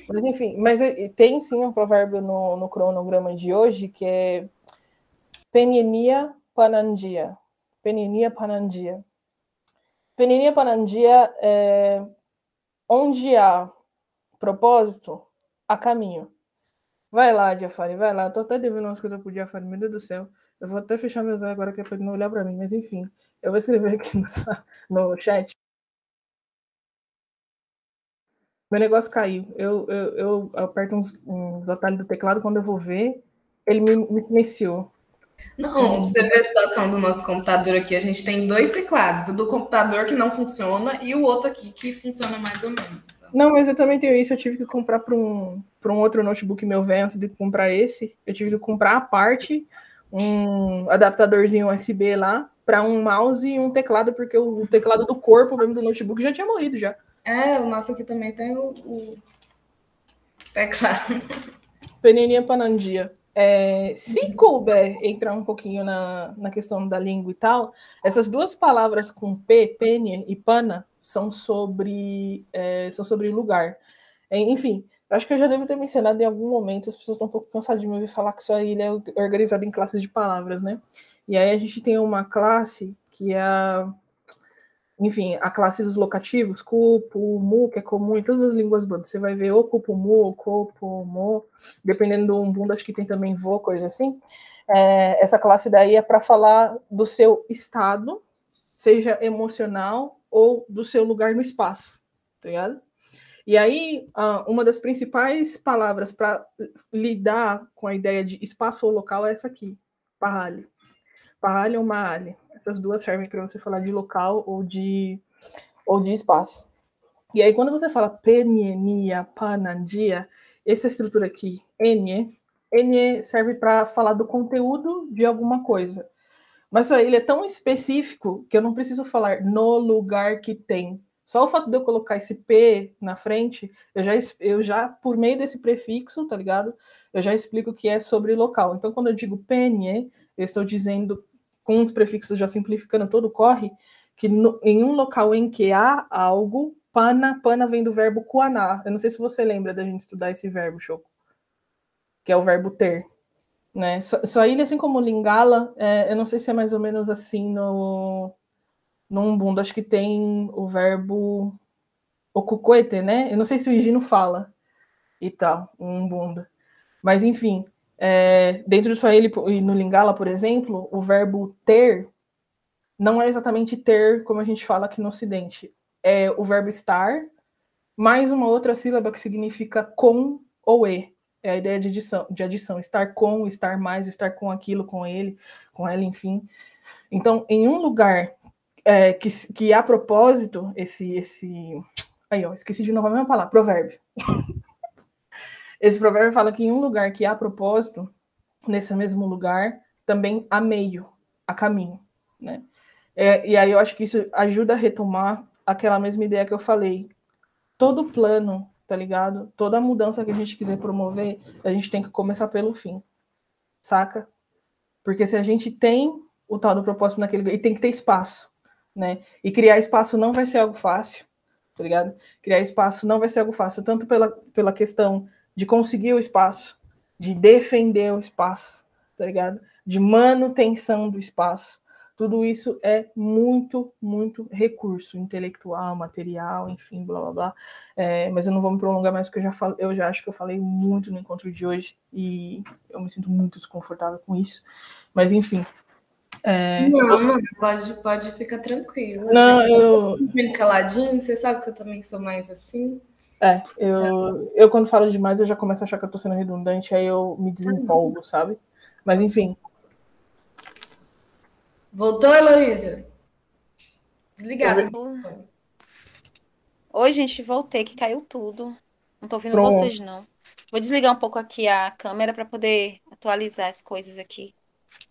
Mas enfim, tem sim um provérbio no cronograma de hoje, que é Penenia Panandia. Penenia Panandia. Penenia Panandia é onde há propósito, há caminho. Vai lá, Jafari, vai lá. Eu tô até devendo umas coisas pro Jafari, meu Deus do céu. Eu vou até fechar meus olhos agora, que é pra ele não olhar pra mim. Mas enfim, eu vou escrever aqui no chat. Meu negócio caiu. Eu aperto uns atalhos do teclado, quando eu vou ver, ele me silenciou. Não, você vê a situação do nosso computador aqui, a gente tem 2 teclados, o do computador que não funciona e o outro aqui que funciona mais ou menos. Então. Não, mas eu também tenho isso, eu tive que comprar para um outro notebook meu velho antes de comprar esse, eu tive que comprar a parte, um adaptadorzinho USB lá, para um mouse e um teclado, porque o teclado do corpo mesmo do notebook já tinha morrido já. O nosso aqui também tem o teclado. Peneninha Panandia. Se couber entrar um pouquinho na questão da língua e tal, essas duas palavras com P, penia e pana, são sobre lugar. Enfim, acho que eu já devo ter mencionado em algum momento, as pessoas estão um pouco cansadas de me ouvir falar que sua ilha é organizada em classes de palavras, né? E aí a gente tem uma classe que é a classe dos locativos, cupo, mu, que é comum em todas as línguas bandas. Você vai ver o cupo, mu, o copo, mo, dependendo do umbunda, acho que tem também vo, coisa assim. Essa classe daí é para falar do seu estado, seja emocional ou do seu lugar no espaço, tá ligado? E aí, uma das principais palavras para lidar com a ideia de espaço ou local é essa aqui, parralho. Parralho ou maale. Essas duas servem para você falar de local ou de espaço. E aí, quando você fala penienia, panandia, essa estrutura aqui, enie serve para falar do conteúdo de alguma coisa. Mas só ele é tão específico que eu não preciso falar no lugar que tem. Só o fato de eu colocar esse P na frente, eu já por meio desse prefixo, tá ligado? Eu já explico que é sobre local. Então, quando eu digo penie, eu estou dizendo, com os prefixos já simplificando todo o corre, que em um local em que há algo, pana vem do verbo kuaná. Eu não sei se você lembra da gente estudar esse verbo, Choco, que é o verbo ter. Né? Só ilha, assim como Lingala, eu não sei se é mais ou menos assim no Umbunda, acho que tem o verbo okukoete, né? Eu não sei se o Higino fala e tal, no Umbunda. Mas, enfim, dentro do Swahili e no Lingala, por exemplo, o verbo ter não é exatamente ter como a gente fala aqui no Ocidente. É o verbo estar, mais uma outra sílaba que significa com ou e. É a ideia de adição, estar com, estar mais, estar com aquilo, com ele, com ela, enfim. Então, em um lugar que há propósito, aí, ó, esqueci de novo a mesma palavra, provérbio. Esse provérbio fala que em um lugar que há propósito, nesse mesmo lugar, também há meio, há caminho, né? E aí eu acho que isso ajuda a retomar aquela mesma ideia que eu falei. Todo plano, tá ligado? Toda mudança que a gente quiser promover, a gente tem que começar pelo fim, saca? Porque se a gente tem o tal do propósito naquele... E tem que ter espaço, né? E criar espaço não vai ser algo fácil, tá ligado? Criar espaço não vai ser algo fácil, tanto pela questão de conseguir o espaço, de defender o espaço, tá ligado? De manutenção do espaço. Tudo isso é muito, muito recurso intelectual, material, enfim, blá, blá, blá. Mas eu não vou me prolongar mais, porque eu já acho que eu falei muito no encontro de hoje e eu me sinto muito desconfortável com isso. Mas, enfim. Pode ficar tranquila. Não, eu... Bem caladinho, você sabe que eu também sou mais assim. Eu quando falo demais, eu já começo a achar que eu tô sendo redundante, aí eu me desempolgo, sabe? Mas, enfim... Voltou, Heloísa? Desligada. Oi, gente, voltei, que caiu tudo. Não tô ouvindo vocês, não. Vou desligar um pouco aqui a câmera para poder atualizar as coisas aqui.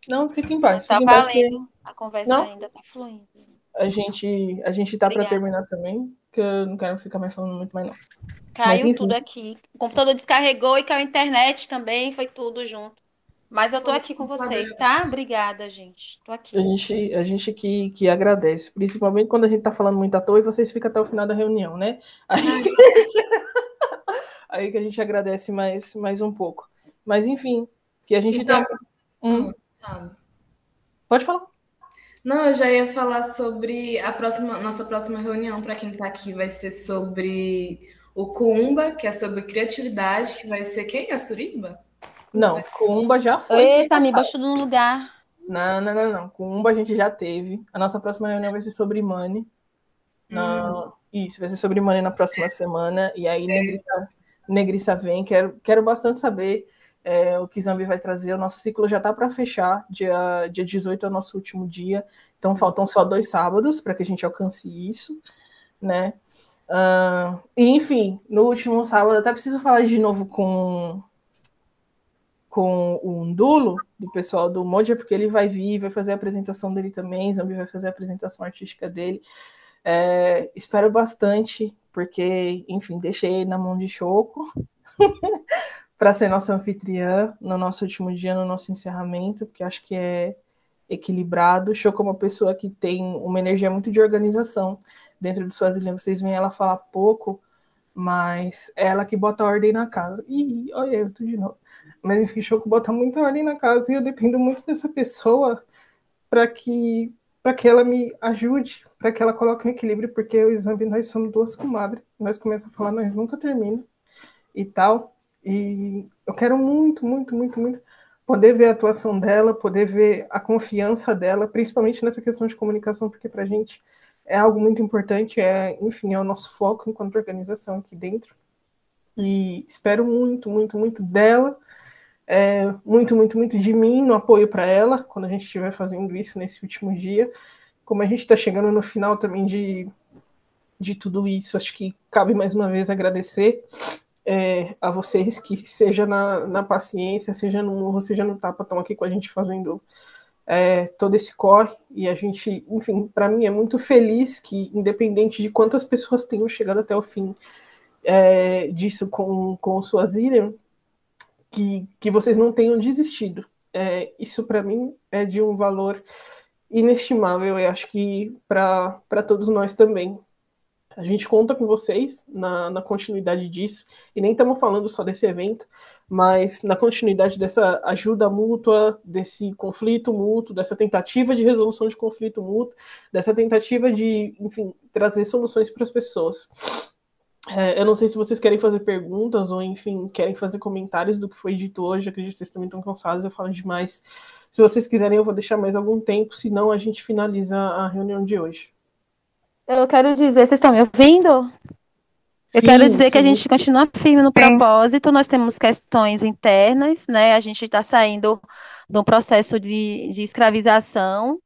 Não, fica em paz. Tá valendo, a conversa ainda tá fluindo. A gente tá para terminar também, que eu não quero ficar mais falando muito mais, não. Caiu tudo aqui. O computador descarregou e caiu a internet também, foi tudo junto. Mas eu tô aqui com vocês, tá? Obrigada, gente. Tô aqui. A gente que agradece, principalmente quando a gente tá falando muito à toa e vocês ficam até o final da reunião, né? Aí que a gente agradece mais um pouco. Mas, enfim, que a gente então, Pode falar. Não, eu já ia falar sobre nossa próxima reunião, para quem tá aqui, vai ser sobre o Kuumba, que é sobre criatividade, que vai ser quem? A Suriba? Não, Kuumba já foi. Eita, me baixou no lugar. Não. Kuumba a gente já teve. A nossa próxima reunião vai ser sobre Money. Isso, vai ser sobre Money na próxima semana. E aí, Negrissa vem. Quero bastante saber o que Zambi vai trazer. O nosso ciclo já tá para fechar. Dia 18 é o nosso último dia. Então, faltam só 2 sábados para que a gente alcance isso, né? E, enfim, no último sábado, eu até preciso falar de novo com o Ndulo, do pessoal do Moja, porque ele vai vir, vai fazer a apresentação dele também, Zambi vai fazer a apresentação artística dele. Espero bastante, porque, enfim, deixei na mão de Choco para ser nossa anfitriã no nosso último dia, no nosso encerramento, porque acho que é equilibrado. Choco é uma pessoa que tem uma energia muito de organização dentro de suas linhas. Vocês veem ela falar pouco, mas é ela que bota ordem na casa. Ih, olha eu, tudo de novo. Mas, enfim, Choco bota muita ordem na casa e eu dependo muito dessa pessoa para que ela me ajude, para que ela coloque um equilíbrio, porque eu e Zambi, nós somos 2 comadres. Nós começamos a falar, nós nunca termina e tal. E eu quero muito, muito, muito, muito poder ver a atuação dela, poder ver a confiança dela, principalmente nessa questão de comunicação, porque para a gente é algo muito importante, enfim, é o nosso foco enquanto organização aqui dentro. E espero muito, muito, muito dela, muito, muito, muito de mim no apoio para ela, quando a gente estiver fazendo isso nesse último dia. Como a gente está chegando no final também de tudo isso, acho que cabe mais uma vez agradecer a vocês, que seja na paciência, seja no murro, seja no tapa, estão aqui com a gente fazendo todo esse corre, e a gente, enfim, para mim é muito feliz que, independente de quantas pessoas tenham chegado até o fim disso com o Swazilian, que vocês não tenham desistido. Isso para mim é de um valor inestimável, eu acho que para todos nós também. A gente conta com vocês na continuidade disso, e nem estamos falando só desse evento, mas na continuidade dessa ajuda mútua, desse conflito mútuo, dessa tentativa de resolução de conflito mútuo, dessa tentativa de, enfim, trazer soluções para as pessoas. Eu não sei se vocês querem fazer perguntas ou, enfim, querem fazer comentários do que foi dito hoje. Acredito que vocês também estão cansados, eu falo demais. Se vocês quiserem, eu vou deixar mais algum tempo, senão a gente finaliza a reunião de hoje. Eu quero dizer, vocês estão me ouvindo? Eu quero dizer que a gente continua firme no propósito, nós temos questões internas, né? A gente está saindo de um processo de escravização.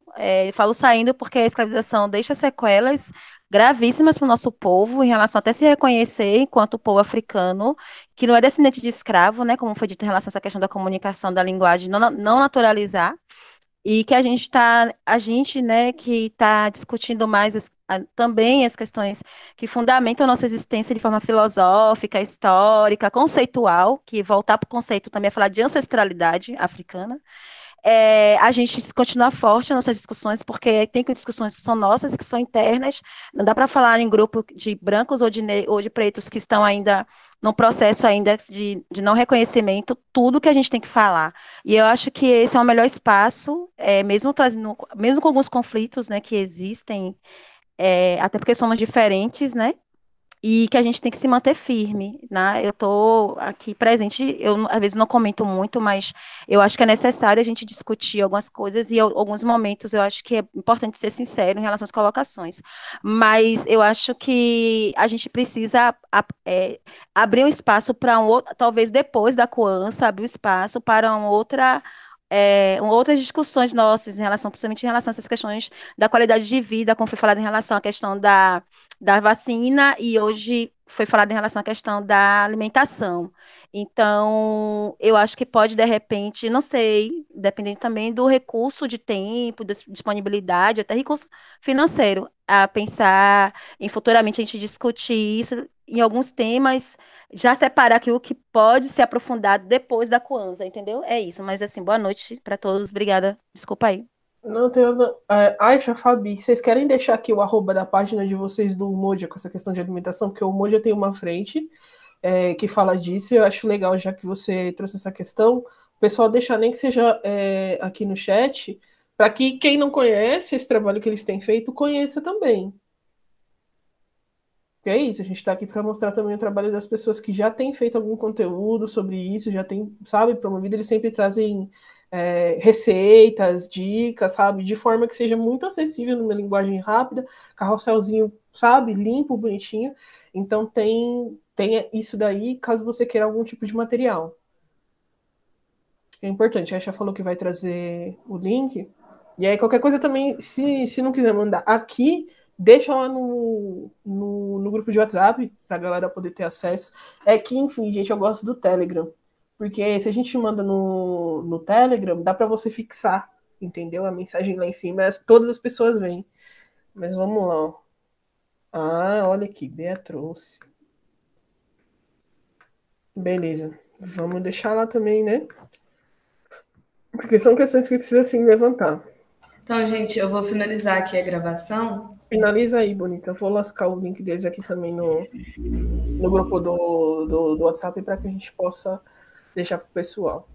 Falo saindo porque a escravização deixa sequelas gravíssimas para o nosso povo, em relação até se reconhecer enquanto povo africano, que não é descendente de escravo, né? Como foi dito em relação a essa questão da comunicação, da linguagem, não naturalizar. e que a gente, né, que está discutindo mais também as questões que fundamentam a nossa existência de forma filosófica, histórica, conceitual, que voltar para o conceito também é falar de ancestralidade africana. A gente continuar forte nas nossas discussões, porque tem discussões que são nossas, que são internas, não dá para falar em grupo de brancos ou de pretos que estão ainda no processo ainda de não reconhecimento, tudo que a gente tem que falar. E eu acho que esse é o melhor espaço, mesmo com alguns conflitos, né, que existem, até porque somos diferentes, né, e que a gente tem que se manter firme, né? Eu estou aqui presente, eu às vezes não comento muito, mas eu acho que é necessário a gente discutir algumas coisas e alguns momentos eu acho que é importante ser sincero em relação às colocações. Mas eu acho que a gente precisa abrir um espaço para talvez depois da Coança, abrir um espaço para outras discussões nossas principalmente em relação a essas questões da qualidade de vida, como foi falado em relação à questão da vacina, e hoje foi falado em relação à questão da alimentação. Então, eu acho que pode, de repente, não sei, dependendo também do recurso de tempo, da disponibilidade, até recurso financeiro, a pensar em futuramente a gente discutir isso em alguns temas, já separar aqui o que pode ser aprofundado depois da Kwanzaa, entendeu? É isso, mas assim, boa noite para todos, obrigada, desculpa aí. Não tem nada. Aisha, Fabi, vocês querem deixar aqui o arroba da página de vocês do Umoja com essa questão de alimentação? Porque o Umoja tem uma frente que fala disso, e eu acho legal, já que você trouxe essa questão, o pessoal deixar nem que seja aqui no chat, para que quem não conhece esse trabalho que eles têm feito, conheça também. E é isso, a gente está aqui para mostrar também o trabalho das pessoas que já têm feito algum conteúdo sobre isso, já tem, sabe, promovido, eles sempre trazem receitas, dicas, sabe, de forma que seja muito acessível numa linguagem rápida, carrosselzinho, sabe, limpo, bonitinho. Então tem isso daí, caso você queira algum tipo de material. É importante, a Aisha falou que vai trazer o link, e aí qualquer coisa também, se não quiser mandar aqui, deixa lá no grupo de WhatsApp, pra galera poder ter acesso. É que, enfim, gente, eu gosto do Telegram. Porque se a gente manda no Telegram, dá para você fixar, entendeu? A mensagem lá em cima, todas as pessoas veem. Mas vamos lá. Ó. Ah, olha aqui, Bea trouxe. Beleza. Vamos deixar lá também, né? Porque são questões que precisa sim levantar. Então, gente, eu vou finalizar aqui a gravação. Finaliza aí, bonita. Eu vou lascar o link deles aqui também no grupo do WhatsApp para que a gente possa deixar para o pessoal.